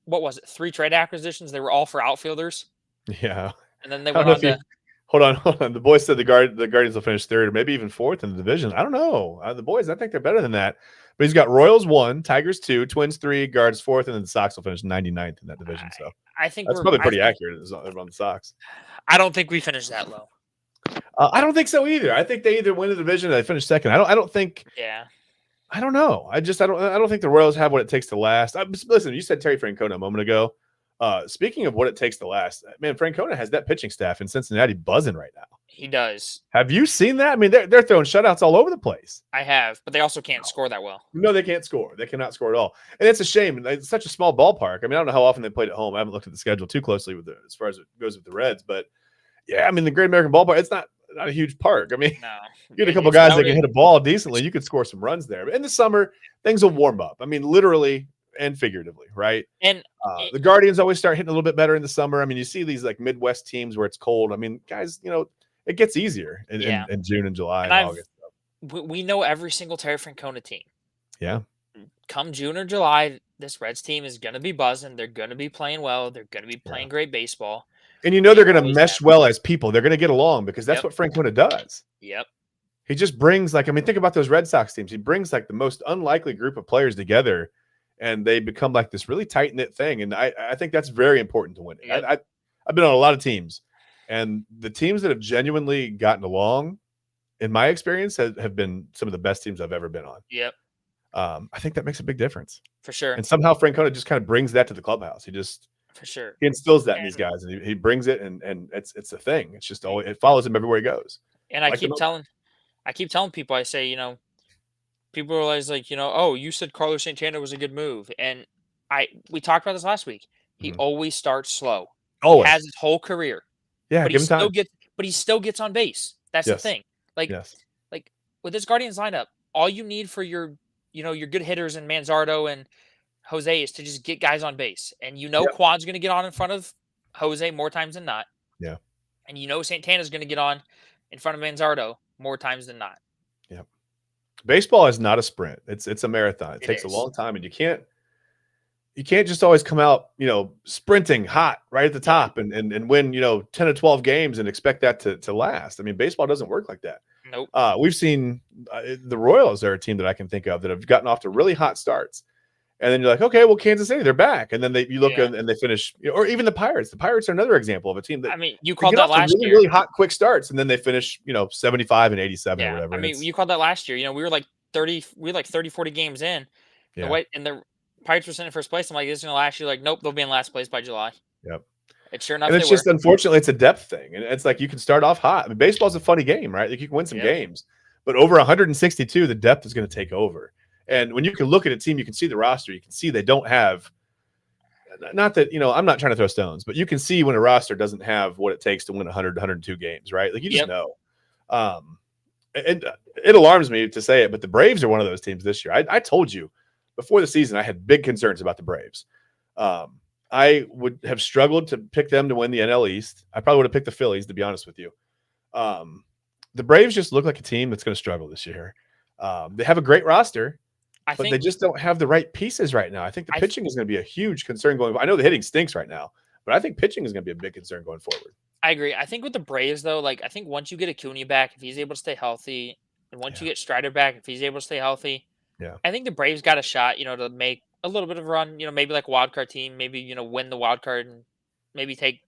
was it, three trade acquisitions. They were all for outfielders, Yeah, and then they I don't went know on if you. to Hold on, hold on. The boys said the Guardians will finish third or maybe even fourth in the division. I don't know. The boys, I think they're better than that. But he's got Royals 1, Tigers 2, Twins 3, Guards 4th, and then the Sox will finish 99th in that division. So I think that's we're probably I pretty think accurate on the Sox. I don't think we finished that low. I don't think so either. I think they either win the division or they finish second. I don't think. Yeah. I don't know. I don't think the Royals have what it takes to last. Listen, you said Terry Francona a moment ago. Speaking of what it takes to last, man, Francona has that pitching staff in Cincinnati buzzing right now. He does. Have you seen that? I mean, they're throwing shutouts all over the place. I have, but they also can't score that well. No, they can't score. They cannot score at all, and it's a shame. It's such a small ballpark. I mean, I don't know how often they played at home. I haven't looked at the schedule too closely as far as it goes with the Reds, but yeah, I mean, the Great American Ballpark. It's not a huge park. I mean, No. you get a couple guys that can hit a ball decently, you could score some runs there. But in the summer, things will warm up. I mean, literally and figuratively, right? And The Guardians always start hitting a little bit better in the summer. I mean, you see these like Midwest teams where it's cold. I mean, guys, it gets easier yeah. in June and July And and August. we know every single Terry Francona team. Yeah. Come June or July, this Reds team is going to be buzzing. They're going to be playing well. They're going to be playing great baseball. And They they're going to always mesh have. well as people. They're going to get along because that's Yep. what Francona does. Yep. He just brings think about those Red Sox teams. He brings like the most unlikely group of players together, and they become like this really tight knit thing. And I think that's very important to winning. Yep. I've been on a lot of teams, and the teams that have genuinely gotten along, in my experience, have been some of the best teams I've ever been on. Yep. I think that makes a big difference For sure. And somehow Francona just kind of brings that to the clubhouse. For sure. He instills that in these guys, and he brings it, and it's a thing. It's just always, it follows him everywhere he goes. And I keep telling people, I say, people are always like, oh, you said Carlos Santana was a good move, and we talked about this last week. He always starts slow. Always. He has his whole career. Yeah, but give him time. He still gets on base. That's the thing. Like with this Guardians lineup, all you need for your good hitters and Manzardo and Jose is to just get guys on base. And Quad's going to get on in front of Jose more times than not. Yeah. And Santana's going to get on in front of Manzardo more times than not. Yeah. Baseball is not a sprint. It's a marathon. It takes is. a long time, and you can't just always come out, sprinting hot right at the top and win, 10 or 12 games and expect that to last. I mean, baseball doesn't work like that. Nope. We've seen the Royals are a team that I can think of that have gotten off to really hot starts. And then you're like, okay, well, Kansas City, they're back. And then you look and they finish, or even the Pirates. The Pirates are another example of a team that, I mean, you called that last really, year. really hot, quick starts, and then they finish, 75 and 87 or whatever. I mean, you called that last year. We were like 30, 40 games in. Yeah. And the Pirates were sitting in first place. I'm like, this is going to last year. Like, nope, they'll be in last place by July. Yep. And sure enough, and it's just, unfortunately, it's a depth thing. And it's like you can start off hot. I mean, baseball's a funny game, right? Like you can win some games. But over 162, the depth is going to take over. And when you can look at a team, you can see the roster. You can see they don't have – not that, I'm not trying to throw stones, but you can see when a roster doesn't have what it takes to win 100, 102 games, right? Like you just know. And it alarms me to say it, but the Braves are one of those teams this year. I told you before the season I had big concerns about the Braves. I would have struggled to pick them to win the NL East. I probably would have picked the Phillies, to be honest with you. The Braves just look like a team that's going to struggle this year. They have a great roster, but they just don't have the right pieces right now. I think the pitching is going to be a huge concern going forward. I know the hitting stinks right now, but I think pitching is going to be a big concern going forward. I agree. I think with the Braves, though, I think once you get Acuna back, if he's able to stay healthy, and once you get Strider back, if he's able to stay healthy, I think the Braves got a shot, to make a little bit of a run, maybe like a wild card team, maybe, win the wild card and maybe take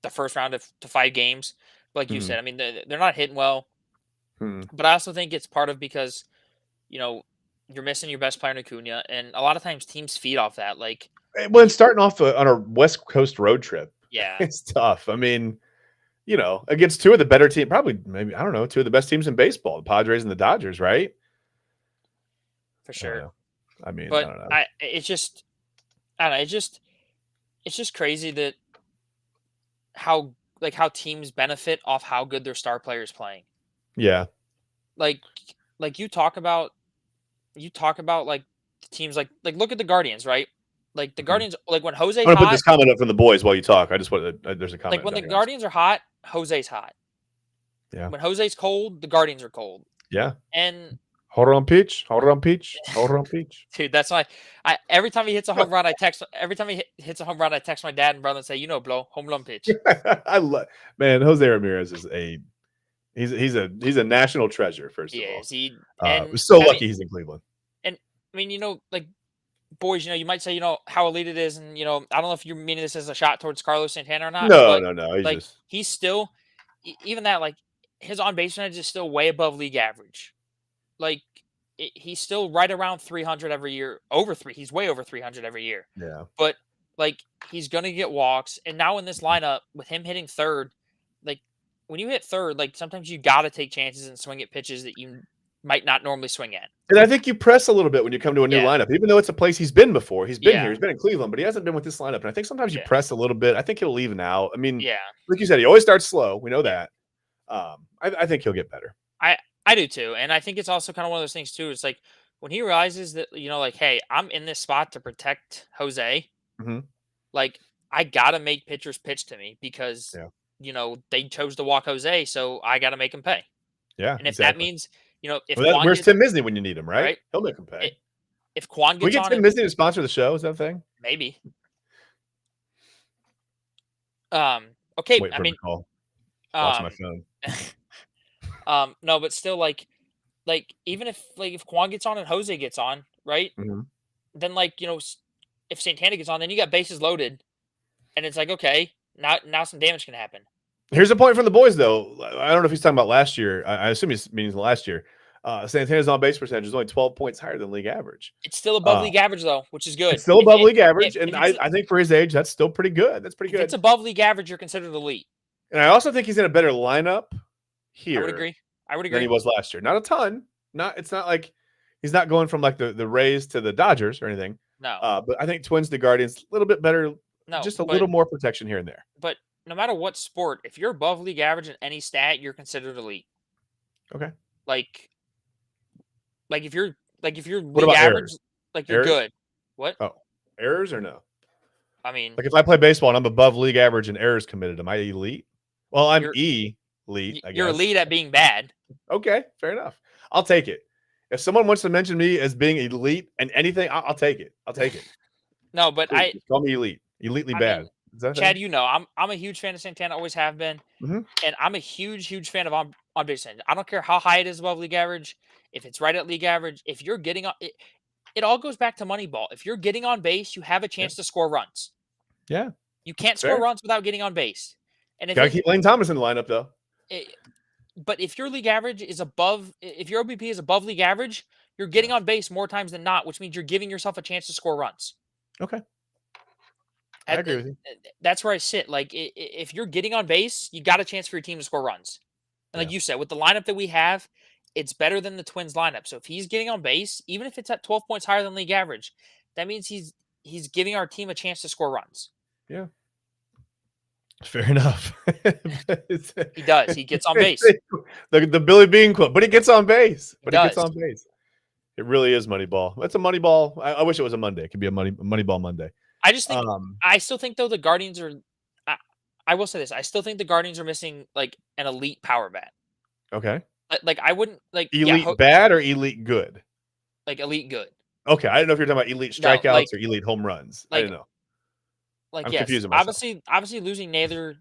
the first round to 5 games. Like you said, I mean, they're not hitting well, but I also think it's part of because, you're missing your best player in Acuna, and a lot of times teams feed off that. When starting off on a West Coast road trip, yeah, it's tough. I mean, you know, against two of the better teams, probably maybe, I don't know, two of the best teams in baseball, the Padres and the Dodgers, right? for I don't sure. know. I mean, I But don't know. it's just, I don't know. It's just crazy that how how teams benefit off how good their star players playing. Yeah. Like like you talk about like the teams look at the Guardians, right? Like the Mhm. Guardians, like when Jose's I'm gonna put hot, this comment up from the boys while you talk. I just want to, there's a like comment when the down here. Guardians are hot, Jose's hot. Yeah. When Jose's cold, the Guardians are cold. Yeah. And Hold on, Peach. Hold on, Peach. Hold on, Peach. dude, that's why I every time he hits a home run, I text every time hits a home run, I text my dad and brother and say, blow home run pitch. I love, man. Jose Ramirez is he's a national treasure. First He of all, is. He we're and so I mean lucky he's in Cleveland. and I mean, like boys, you might say, how elite it is, and I don't know if you're meaning this as a shot towards Carlos Santana or not, No, but no, no. He's like just he's still even that like his on base percentage is still way above league average. Like he's still right around 300 every year, over three. He's way over 300 every year, yeah. but like he's gonna get walks. And now in this lineup with him hitting third, like when you hit third, like sometimes you got to take chances and swing at pitches that you might not normally swing at. And I think you press a little bit when you come to a new Yeah, lineup, even though it's a place he's been before. He's been yeah, here. He's been in Cleveland, but he hasn't been with this lineup. And I think sometimes you yeah, press a little bit. I think he'll even out. I mean, yeah. like you said, he always starts slow. We know Yeah. that. I think he'll get better. I do too, and I think it's also kind of one of those things too. It's like when he realizes that like, hey, I'm in this spot to protect Jose. Mhm. Like, I gotta make pitchers pitch to me because Yeah. they chose to walk Jose, so I gotta make him pay. Yeah, And if that exactly. means if Well, Quan where's gets Tim Misney when you need him, right? right, He'll make him pay. i- if Quan Can we gets get on Tim it, Misney to sponsor the show? Is that a thing? maybe. Okay. Wait I for him mean, to call. Watching my um, phone. no, but still, like even if Quan gets on and Jose gets on, right? Mhm. Then if Santana gets on, then you got bases loaded. And it's like, okay, now some damage can happen. Here's a point from the boys, though. I don't know if he's talking about last year. I assume he's meaning last year. Santana's on base percentage is only 12 points higher than league average. It's still above Uh, league average though, which is good. it's still above league If, average, and if it's I think for his age, that's still pretty good. That's pretty if it's good. above league average, you're considered elite. And I also think he's in a better lineup I would here agree. I would than he agree. was last year. Not a ton. It's not like he's not going from like the Rays to the Dodgers or anything. No, But I think Twins to Guardians, a little bit better, no, just a little more protection here and there. but no matter what sport, if you're above league average in any stat, you're considered elite. Okay. Like, if you're What league about average, errors? like you're Errors? good. What? Oh, errors or no? I mean, Like if I play baseball and I'm above league average and errors committed, am I elite? Well, I'm you're elite, I you're guess. elite at being bad. Okay, fair enough. I'll take it. If someone wants to mention me as being elite and anything, I'll take it. I'll take it. No, but Please, just call me elite. Elitely I bad. mean, Is that a Chad, thing? I'm a huge fan of Santana, always have been. Mhm. And I'm a huge fan of on base percentage. I don't care how high it is above league average. If it's right at league average, if you're getting on it, it all goes back to Moneyball. If you're getting on base, you have a Yeah. chance to score runs. Yeah. You can't score Fair. runs without getting on base. And Gotta keep Lane Thomas in the lineup though. but if your league average is above, if your OBP is above league average, you're getting Yeah. on base more times than not, which means you're giving yourself a chance to score runs. Okay. I agree with you. That's where I sit. Like, if you're getting on base, you got a chance for your team to score runs. And like Yeah. you said, with the lineup that we have, it's better than the Twins lineup. So if he's getting on base, even if it's at 12 points higher than league average, that means he's giving our team a chance to score runs. Yeah. Fair enough. He does. He gets on base. The Billy Bean quote, but he gets on base. He But he gets does. on base. It really is Moneyball. That's a Moneyball. I wish it was a Monday. It could be a Moneyball Monday. I just think Um, I still think though the Guardians are. I will say this: I still think the Guardians are missing like an elite power bat. okay. Like I wouldn't like Elite bad or elite good? like elite good. Okay, I didn't know if you're talking about elite No, strikeouts or elite home runs. I like didn't know. like I'm yes, confusing myself. obviously losing Naylor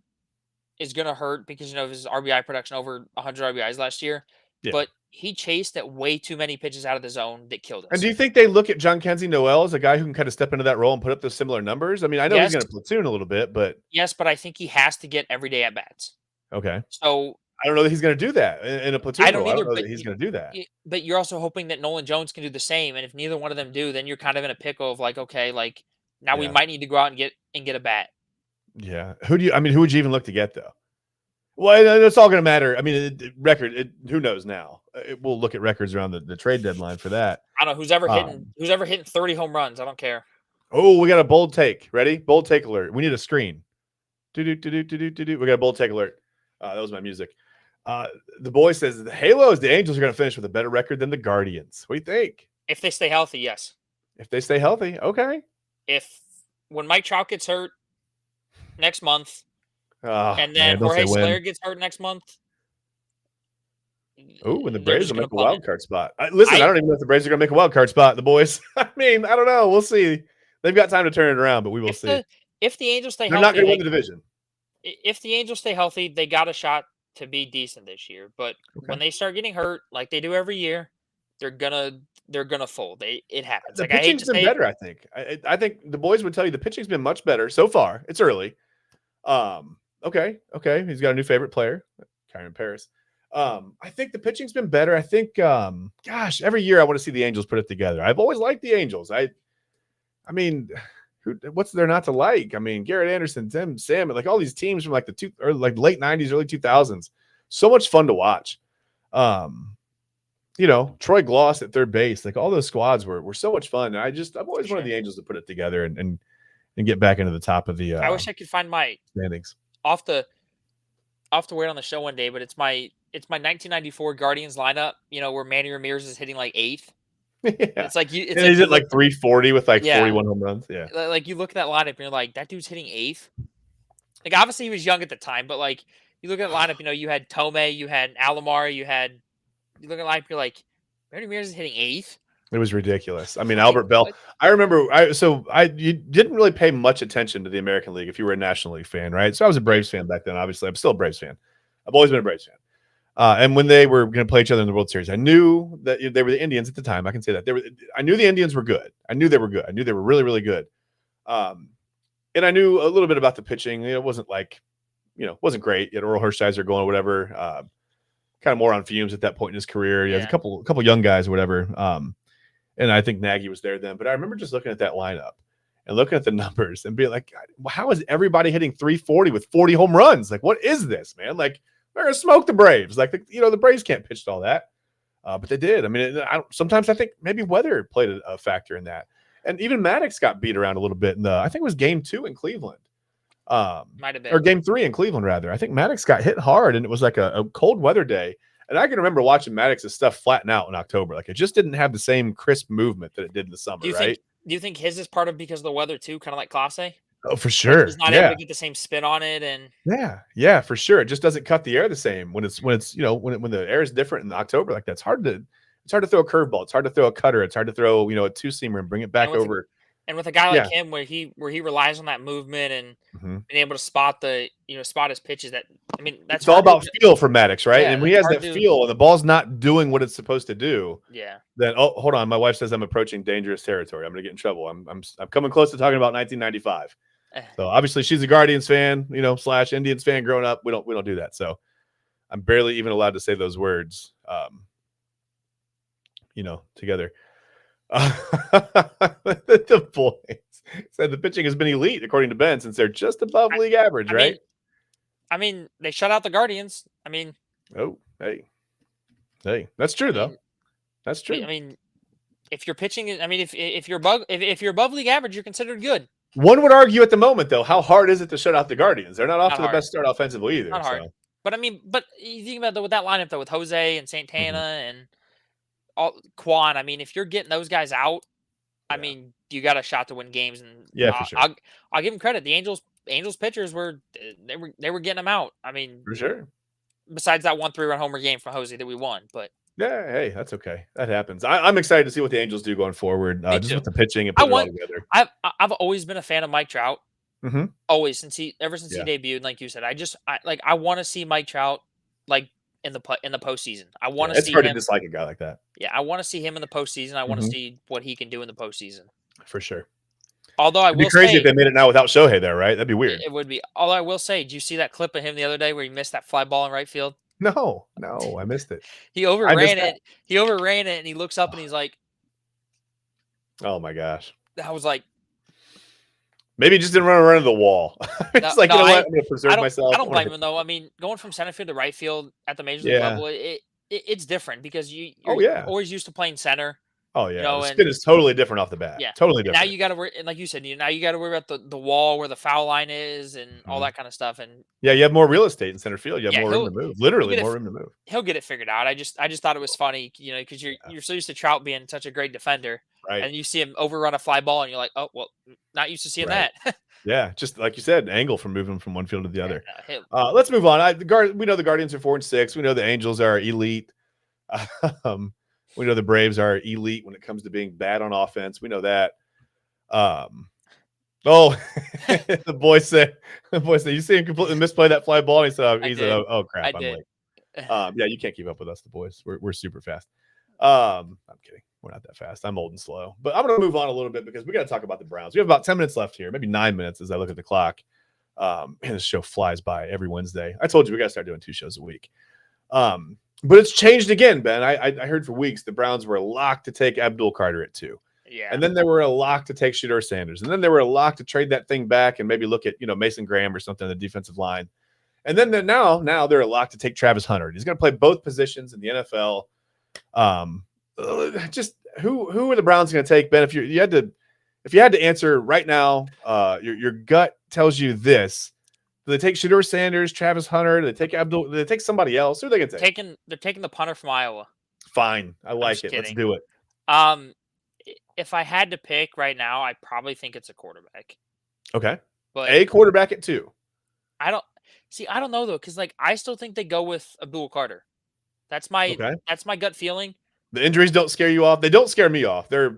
is gonna hurt because of his RBI production over 100 RBIs last year. Yeah. But he chased at way too many pitches out of the zone that killed us. And do you think they look at John Kenzie Noel as a guy who can kind of step into that role and put up those similar numbers? I mean, I know he's Yes. going to platoon a little bit, but Yes, but I think he has to get everyday at bats. okay. So I don't know that he's going to do that in a platoon I don't role. I either. don't know But that he's going to do that. but you're also hoping that Nolan Jones can do the same. And if neither one of them do, then you're kind of in a pickle of like, okay, like now we Yeah. might need to go out and get a bat. Yeah. Who would you even look to get though? Well, it's all going to matter. I mean, record. Who knows now? We'll look at records around the trade deadline for that. I don't know who's ever Um, hitting 30 home runs. I don't care. oh, we got a bold take. Ready? Bold take alert. We need a screen. Do. We got a bold take alert. That was my music. The boy says the Halos, the Angels are going to finish with a better record than the Guardians. What do you think? If they stay healthy, yes. If they stay healthy, okay. When Mike Trout gets hurt next month, and then man, don't Jorge say when. Soler gets hurt next month. Oh, when the they're Braves just will gonna make a plummet. wild card spot. Listen, I don't even know if the Braves are going to make a wild card spot. The boys. I mean, I don't know. We'll see. They've got time to turn it around, but we will see. If the Angels stay They're healthy, not going to win the division. If the Angels stay healthy, they got a shot to be decent this year. But when they start getting hurt, like they do every year, they're gonna fold. It happens. The Like I hate pitching's to been say better, I think. I think the boys would tell you the pitching's been much better so far. It's early. Okay. He's got a new favorite player, Kyron Paris. I think the pitching's been better. I think, gosh, every year I want to see the Angels put it together. I've always liked the Angels. I mean, what's there not to like? I mean, Garrett Anderson, Tim Salmon, like all these teams from like late 90s, early 2000s. So much fun to watch. Troy Gloss at third base, like all those squads were so much fun. And I've always wanted the Angels to put it together and get back into the top of the I wish I could find my standings. I'll have to wait on the show one day, but it's my 1994 Guardians lineup, where Manny Ramirez is hitting like 8th. Yeah. It's like you. It's and like he's at like 340 with like 41 home runs. Yeah. Like you look at that lineup and you're like, that dude's hitting 8th. Like obviously he was young at the time, but like you look at the lineup, you had Tomei, you had Alomar, you look at the lineup, you're like, Manny Ramirez is hitting 8th. It was ridiculous. I mean, Albert Bell. I remember. You didn't really pay much attention to the American League if you were a National League fan, right? So I was a Braves fan back then. Obviously, I'm still a Braves fan. I've always been a Braves fan. And when they were going to play each other in the World Series, I knew that they were the Indians at the time. I can say that I knew the Indians were good. I knew they were good. I knew they were really, really good. And I knew a little bit about the pitching. It wasn't like, wasn't great. You had Oral Hershiser going or whatever. Kind of more on fumes at that point in his career. He has a couple young guys or whatever. And I think Nagy was there then. But I remember just looking at that lineup and looking at the numbers and being like, how is everybody hitting 340 with 40 home runs? Like, what is this, man? Like, they're going to smoke the Braves. Like, the Braves can't pitch all that. But they did. I mean, sometimes I think maybe weather played a factor in that. And even Maddox got beat around a little bit I think it was game 2 in Cleveland. Might have been. Or game 3 in Cleveland, rather. I think Maddox got hit hard, and it was like a cold weather day. And I can remember watching Maddox's stuff flatten out in October. Like, it just didn't have the same crisp movement that it did in the summer, right? Do you think his is part of because of the weather too, kind of like Clase? Oh, for sure. Like he's not able to get the same spin on it, and yeah, for sure. It just doesn't cut the air the same when it's when the air is different in October like that. It's hard to throw a curveball. It's hard to throw a cutter. It's hard to throw a two seamer and bring it back over. And with a guy like him, where he relies on that movement and being able to spot his pitches, that's all about feel for Maddox, right? And when he has that feel and the ball's not doing what it's supposed to do, then hold on, my wife says I'm approaching dangerous territory. I'm gonna get in trouble. I'm coming close to talking about 1995. So obviously she's a Guardians fan, / Indians fan growing up. We don't do that. So I'm barely even allowed to say those words, together. The boys said the pitching has been elite according to Ben since they're just above league average, right? I mean, they shut out the Guardians. Oh, hey, that's true though. That's true. If you're pitching, if you're above league average, you're considered good. One would argue at the moment, though, how hard is it to shut out the Guardians? They're not off to the best start offensively either. Not hard. But you think about with that lineup though, with Jose and Santana and Quan. If you're getting those guys out, you got a shot to win games. And for sure. I'll give them credit. The Angels pitchers were getting them out. For sure. Besides that 1 3-run homer game from Jose that we won, but yeah, hey, that's okay. That happens. I'm excited to see what the Angels do going forward, just with the pitching and putting it all together. I've always been a fan of Mike Trout. Always ever since he debuted. Like you said, I want to see Mike Trout like in the postseason. I want to see. It's hard to dislike a guy like that. Yeah, I want to see him in the postseason. I want to see what he can do in the postseason. For sure. Although it'd be crazy if they made it now without Shohei there, right? That'd be weird. It would be. Although I will say, did you see that clip of him the other day where he missed that fly ball in right field? No, I missed it. He overran it. He overran it, and he looks up and he's like, "Oh my gosh!" I was like, Maybe he just didn't run into the wall. It's like, No, you know what? I'm going to I preserve don't myself. I don't blame him though. I mean, going from center field to right field at the major league Yeah. level, it's different because you're Oh, yeah. always used to playing center, Oh, you yeah. The know, spin is totally different off the bat. yeah. Totally And now different. you got to worry, and like you said, now you got to worry about the wall where the foul line is and all Mhm. that kind of stuff. And Yeah, you have more real estate in center field. You have yeah, more room to move. he'll Literally get it more room to move. he'll get it figured out. I just thought it was funny, because Yeah. you're so used to Trout being such a great defender, Right. and you see him overrun a fly ball, and you're like, oh well, not used to seeing Right. that. Yeah. Just like you said, angle from moving from one field to the Yeah, other. no, Let's move on. We know the Guardians are 4-6. We know the Angels are elite. Um, we know the Braves are elite when it comes to being bad on offense. We know that. Oh, the boy said, you see him completely misplay that fly ball. And he said, oh crap, I I'm did. late. Yeah, you can't keep up with us, the boys. We're super fast. I'm kidding. We're not that fast. I'm old and slow. But I'm going to move on a little bit because we got to talk about the Browns. We have about 10 minutes left here, maybe 9 minutes as I look at the clock. And this show flies by every Wednesday. I told you we got to start doing 2 shows a week. But it's changed again, Ben. I heard for weeks the Browns were locked to take Abdul Carter at 2. Yeah. And then they were a lock to take Shedeur Sanders. And then they were a lock to trade that thing back and maybe look at, Mason Graham or something on the defensive line. And then now they're a lock to take Travis Hunter. He's going to play both positions in the NFL. Just who are the Browns going to take, Ben? If you had to answer right now, your gut tells you this. Do they take Shedeur Sanders, Travis Hunter? Do they take Abdul? Do they take somebody else? Who are they going to take? They're taking the punter from Iowa. Fine. I like it. Kidding. Let's do it. If I had to pick right now, I probably think it's a quarterback. Okay. But a quarterback at 2. I don't know though, because I still think they go with Abdul Carter. That's my gut feeling. The injuries don't scare you off. They don't scare me off. They're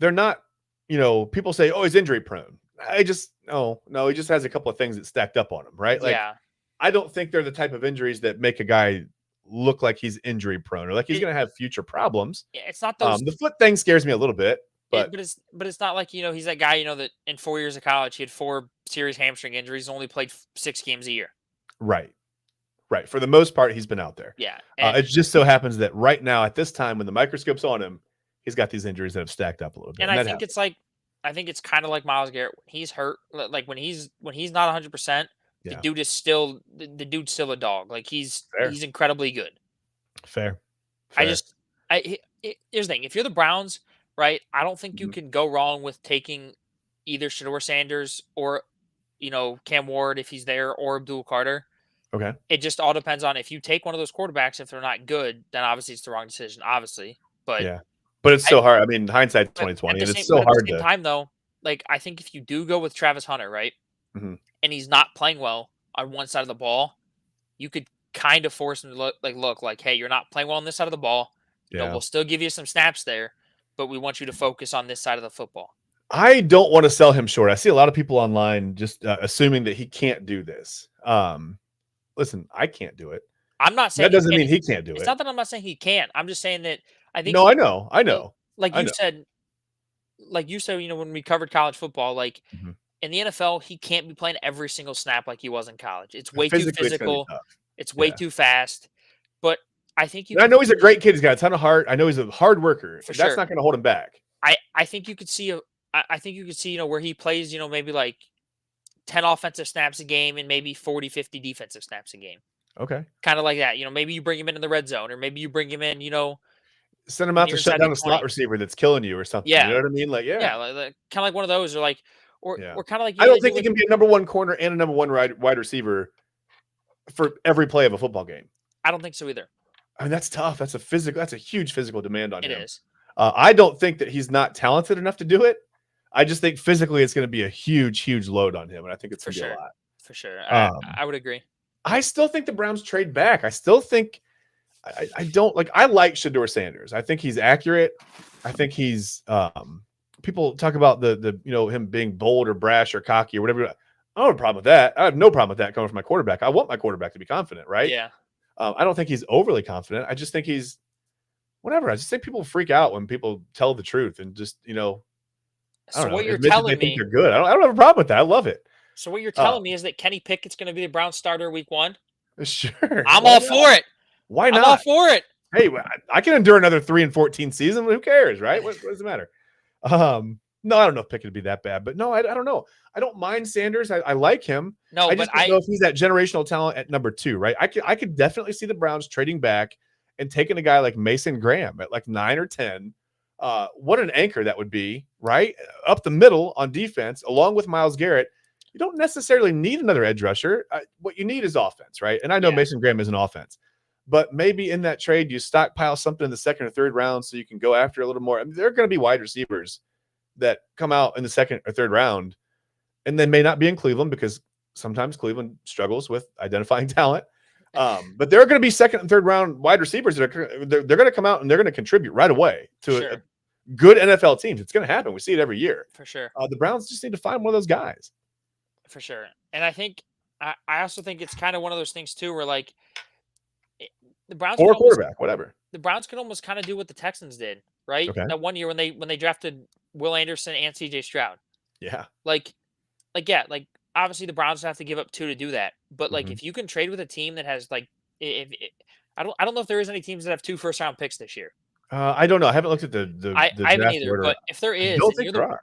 not, people say, oh, he's injury prone. I just no, he just has a couple of things that stacked up on him, right? Like, yeah. I don't think they're the type of injuries that make a guy look like he's injury prone or like he's going to have future problems. Yeah, it's not those. The foot thing scares me a little bit, but it's not like he's that guy that in 4 years of college he had 4 serious hamstring injuries, only played 6 games a year. Right. For the most part, he's been out there. Yeah, it just so happens that right now at this time when the microscope's on him, he's got these injuries that have stacked up a little bit. And I think it's kind of like Myles Garrett. He's hurt, like when he's not 100%. The dude is still the dude's still a dog. Like he's incredibly good. Fair. Here's the thing: if you're the Browns, right, I don't think you can go wrong with taking either Shedeur Sanders or Cam Ward if he's there, or Abdul Carter. Okay. It just all depends on if you take one of those quarterbacks. If they're not good, then obviously it's the wrong decision. Obviously, but yeah, but it's so hard. I mean, hindsight's 2020, and it's so hard. At the same time, though, like I think if you do go with Travis Hunter, right, and he's not playing well on one side of the ball, you could kind of force him to look like, hey, you're not playing well on this side of the ball. We'll still give you some snaps there, but we want you to focus on this side of the football. I don't want to sell him short. I see a lot of people online just assuming that he can't do this. Listen, I can't do it. I'm not saying that doesn't mean he can't do it. It's not that I'm not saying he can't. I'm just saying that I think. No, I know. Like you said, when we covered college football, like in the NFL, he can't be playing every single snap like he was in college. It's way too physical. It's way too fast. But I think I know he's a great kid. He's got a ton of heart. I know he's a hard worker. That's not going to hold him back. I think you could see where he plays, maybe like 10 offensive snaps a game and maybe 40, 50 defensive snaps a game. Okay. Kind of like that. Maybe you bring him in the red zone, or maybe you bring him in, send him out to shut down a slot receiver that's killing you or something. Yeah. You know what I mean? Like, like kind of like one of those, or kind of like. I don't think he can be a number 1 corner and a number 1 wide receiver for every play of a football game. I don't think so either. I mean, that's tough. That's a huge physical demand on him. It is. I don't think that he's not talented enough to do it. I just think physically it's going to be a huge, huge load on him, and I think it's going to be a lot. For sure. I would agree. I still think the Browns trade back. I still think I don't like. I like Shedeur Sanders. I think he's accurate. I think he's. People talk about the him being bold or brash or cocky or whatever. I don't have a problem with that. I have no problem with that coming from my quarterback. I want my quarterback to be confident, right? Yeah. I don't think he's overly confident. I just think he's whatever. I just think people freak out when people tell the truth and just So what you're telling me, think they're good. I don't have a problem with that. I love it. So what you're telling me is that Kenny Pickett's going to be the Browns starter week 1? Sure. I'm all for it. Why not? I'm all for it. Hey, I can endure another 3-14 season. Who cares, right? What does it matter? No, I don't know if Pickett would be that bad, but no, I don't know. I don't mind Sanders. I like him. No, I but just don't know if he's that generational talent at number 2, right? I could definitely see the Browns trading back and taking a guy like Mason Graham at like 9 or 10. What an anchor that would be, right? Up the middle on defense, along with Myles Garrett. You don't necessarily need another edge rusher. What you need is offense, right? And I know yeah, Mason Graham is an offense, but maybe in that trade, you stockpile something in the second or third round so you can go after a little more. I mean, there are going to be wide receivers that come out in the second or third round, and they may not be in Cleveland because sometimes Cleveland struggles with identifying talent. But there are going to be second and third round wide receivers that are they're going to come out and they're going to contribute right away to sure. a good NFL teams. It's going to happen. We see it every year. For sure. The Browns just need to find one of those guys. For sure. And I think I also think it's kind of one of those things too where like the Browns Or can a almost quarterback, whatever. kind of do what the Texans did, right? Okay. That one year when they drafted Will Anderson and CJ Stroud. Yeah. Like yeah, like obviously the Browns have to give up 2 to do that. But like Mhm. if you can trade with a team that has like I don't know if there is any teams that have 2 first round picks this year. I don't know. I haven't looked at the I haven't draft either, order. but if there I is don't and think you're there the are.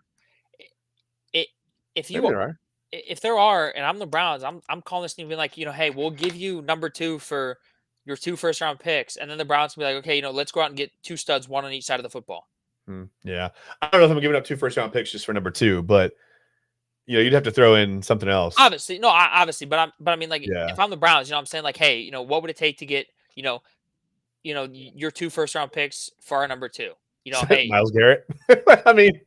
it, if Maybe you there are. if there are, and I'm the Browns, I'm calling this team and being like, hey, we'll give you number 2 for your 2 first round picks, and then the Browns will be like, okay, let's go out and get 2 studs, one on each side of the football. Yeah. I don't know if I'm giving up 2 first round picks just for number 2, but you'd have to throw in something else. Obviously, no, obviously, but I mean, like, Yeah. if I'm the Browns, I'm saying like, hey, what would it take to get, your 2 first round picks for our number 2? Hey, Myles Garrett. I mean,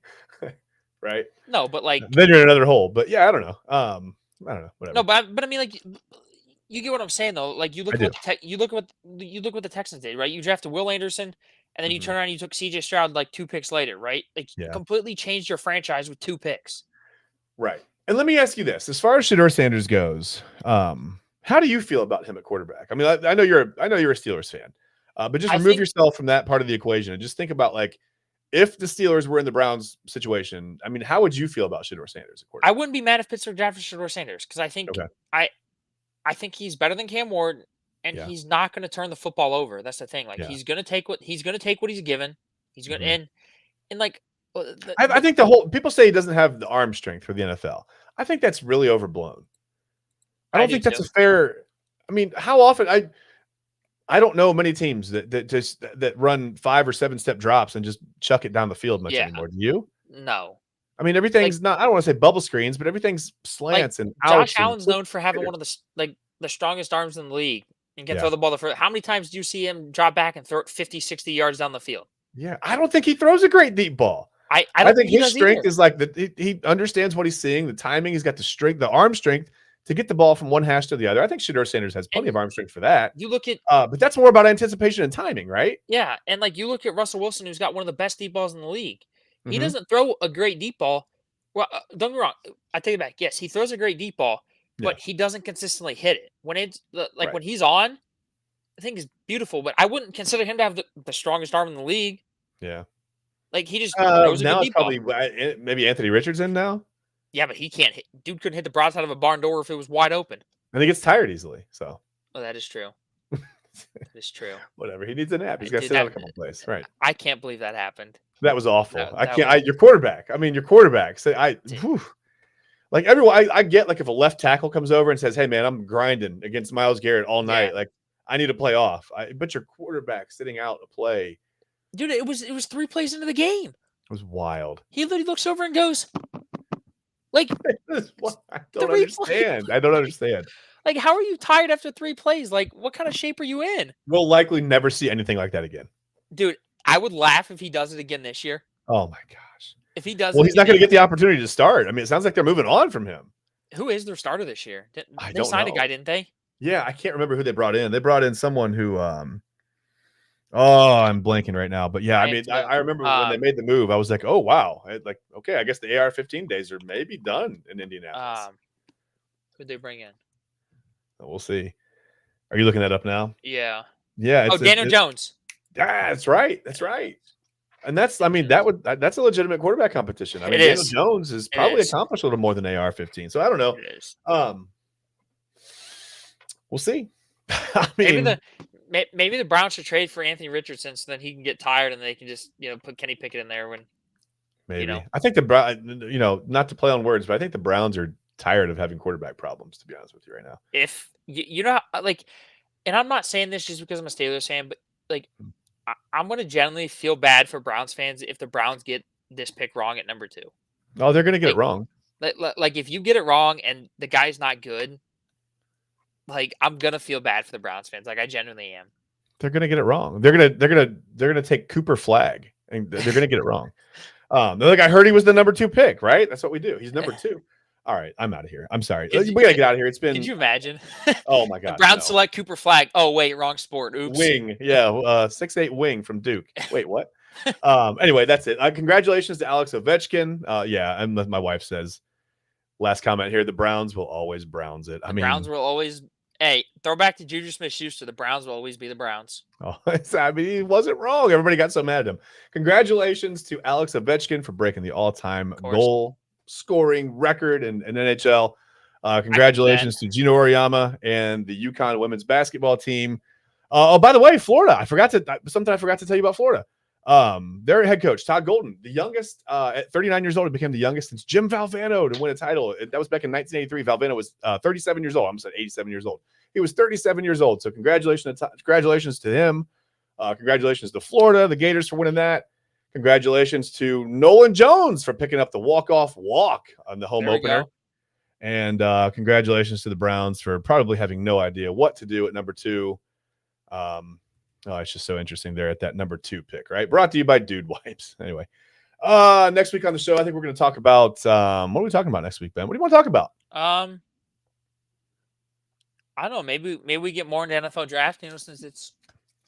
right? no, but like, Then you're in another hole. But yeah, I don't know. I don't know. Whatever. no, but I mean, like, you get what I'm saying though. Like, you look I at do. you look what the Texans did, right? You drafted Will Anderson, and then you Mhm. turn around and you took CJ Stroud like 2 picks later, right? Like, Yeah. completely changed your franchise with 2 picks. Right. And let me ask you this: as far as Shedeur Sanders goes, how do you feel about him at quarterback? I mean, I know you're a Steelers fan, but just I remove think yourself from that part of the equation and just think about like if the Steelers were in the Browns situation. I mean, how would you feel about Shedeur Sanders at I quarterback? wouldn't be mad if Pittsburgh drafted Shedeur Sanders because Okay. I I think he's better than Cam Ward, and Yeah. he's not going to turn the football over. That's the thing. Like, Yeah. he's going to take what he's given. He's going to Mhm. and like I think the whole people say he doesn't have the arm strength for the NFL. I think that's really overblown. I I don't do think that's too. a fair. I mean, how often I don't know many teams that run 5 or 7 step drops and just chuck it down the field much Yeah, anymore. Do you? no. I mean, Like everything's not. I don't want to say bubble screens, but everything's like slants and Josh outs and Allen's known for having one of the strongest arms in the league and can yeah, throw the ball the first. How many times do you see him drop back and throw it 50, 60 yards down the field? yeah. I don't think he throws a great deep ball. I I don't think think he his does strength either. is like he understands what he's seeing, the timing. He's got the strength, the arm strength to get the ball from one hash to the other. I think Shedeur Sanders has plenty And of arm strength for that. you look at But that's more about anticipation and timing, right? yeah, and like you look at Russell Wilson, who's got one of the best deep balls in the league. He Mm-hmm. doesn't throw a great deep ball. Well, don't get me wrong. I take it back. Yes, he throws a great deep ball, Yeah, but he doesn't consistently hit it. When it's like right. when he's on, I think is beautiful. But I wouldn't consider him to have the strongest arm in the league. Yeah. Like he just throws a good Now it's deep ball. probably maybe Anthony Richardson now. Yeah, but he can't hit. Dude couldn't hit the broadside of a barn door if it was wide open. And he gets tired easily. So Oh, that is true. That is true. whatever. He needs a nap. He's got to Dude, sit out a couple plays. Right. I can't believe that happened. That was awful. I That can't. was Your quarterback. I mean, your quarterback. Say, dude, whew. Like everyone. I get like if a left tackle comes over and says, "Hey, man, I'm grinding against Myles Garrett all yeah. night. Like I need to play off." But your quarterback sitting out a play Dude, it was 3 plays into the game. was wild. He literally looks over and goes, like, I don't 3 plays. understand. I don't understand. Like, how are you tired after 3 plays? Like, what kind of shape are you in? We'll likely never see anything like that again. Dude, I would laugh if he does it again this year. Oh my gosh. If he does Well, it he's not again going to get the opportunity to start. I mean, it sounds like they're moving on from him. who is their starter this year? I They don't signed a know. guy, didn't they? Yeah, I can't remember who they brought in. They brought in someone who I'm blanking right now. But yeah, I mean, I remember when they made the move, I was like, oh wow. Okay, I guess the AR-15 days are maybe done in Indianapolis. Who'd they bring in? We'll see. Are you looking that up now? Yeah. Yeah. Oh, Daniel Jones. That's right. That's right. And that's a legitimate quarterback competition. I mean, It Daniel is. Jones has It probably is. accomplished a little more than AR-15. So I don't know. It is. We'll see. I mean, Maybe the Browns should trade for Anthony Richardson so then he can get tired and they can just put Kenny Pickett in there when. Maybe. I think not to play on words, but I think the Browns are tired of having quarterback problems, to be honest with you right now. If you know, like, and I'm not saying this just because I'm a Steelers fan, but like, I'm going to generally feel bad for Browns fans if the Browns get this pick wrong at number 2. Oh, they're going to get it wrong. Like, if you get it wrong and the guy's not good, like, I'm going to feel bad for the Browns fans. Like, I genuinely am. They're going to get it wrong. They're going to take Cooper Flag, and they're going to get it wrong. They're like, I heard he was the number 2 pick, right? That's what we do. He's number 2. All right, I'm out of here. I'm sorry. We got to get out of here. It's been. Could you imagine? Oh my God. The Browns select Cooper Flag. Oh wait, wrong sport. Oops. Wing. Yeah, 6'8" wing from Duke. Wait, what? Anyway, that's it. Congratulations to Alex Ovechkin. Yeah, and my wife says, last comment here, the Browns will always Browns it. The Browns will always. Hey, throw back to Juju Smith-Schuster. The Browns will always be the Browns. Oh, I mean, he wasn't wrong. Everybody got so mad at him. Congratulations to Alex Ovechkin for breaking the all-time goal scoring record in NHL. Congratulations to Gino Auriemma and the UConn women's basketball team. By the way, Florida. Something I forgot to tell you about Florida. Their head coach, Todd Golden, the youngest at 39 years old, he became the youngest since Jim Valvano to win a title. That was back in 1983. Valvano was 37 years old. I'm saying 87 years old. He was 37 years old. So congratulations to him. Congratulations to Florida, the Gators, for winning that. Congratulations to Nolan Jones for picking up the walk-off walk on the home opener. And congratulations to the Browns for probably having no idea what to do at number 2. It's just so interesting there at that number 2 pick, right? Brought to you by Dude Wipes. Anyway, next week on the show, I think we're going to talk about what are we talking about next week, Ben? What do you want to talk about? I don't know. Maybe we get more into NFL draft, since it's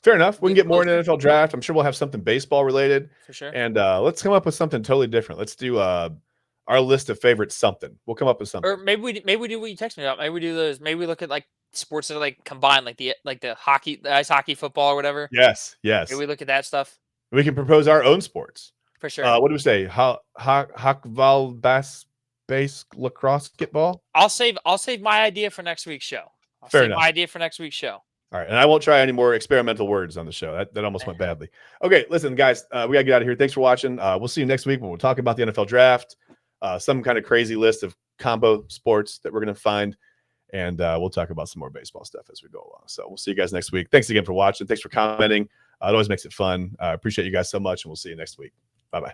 fair enough. We can get more into NFL draft. I'm sure we'll have something baseball related for sure. And let's come up with something totally different. Let's do our list of favorites. Something we'll come up with something. Or maybe we do what you text me about. Maybe we do those. Maybe we look at like sports that are like combined, like the hockey, the ice hockey, football, or whatever. Yes. Maybe we look at that stuff. We can propose our own sports for sure. What do we say? Hockball, base lacrosse, basketball. I'll save my idea for next week's show. Fair enough. My idea for next week's show. All right, and I won't try any more experimental words on the show. That almost went badly. Okay, listen, guys, we gotta get out of here. Thanks for watching. We'll see you next week when we'll talk about the NFL draft, some kind of crazy list of combo sports that we're gonna find, and we'll talk about some more baseball stuff as we go along. So we'll see you guys next week. Thanks again for watching. Thanks for commenting. It always makes it fun. I appreciate you guys so much, and we'll see you next week. Bye-bye.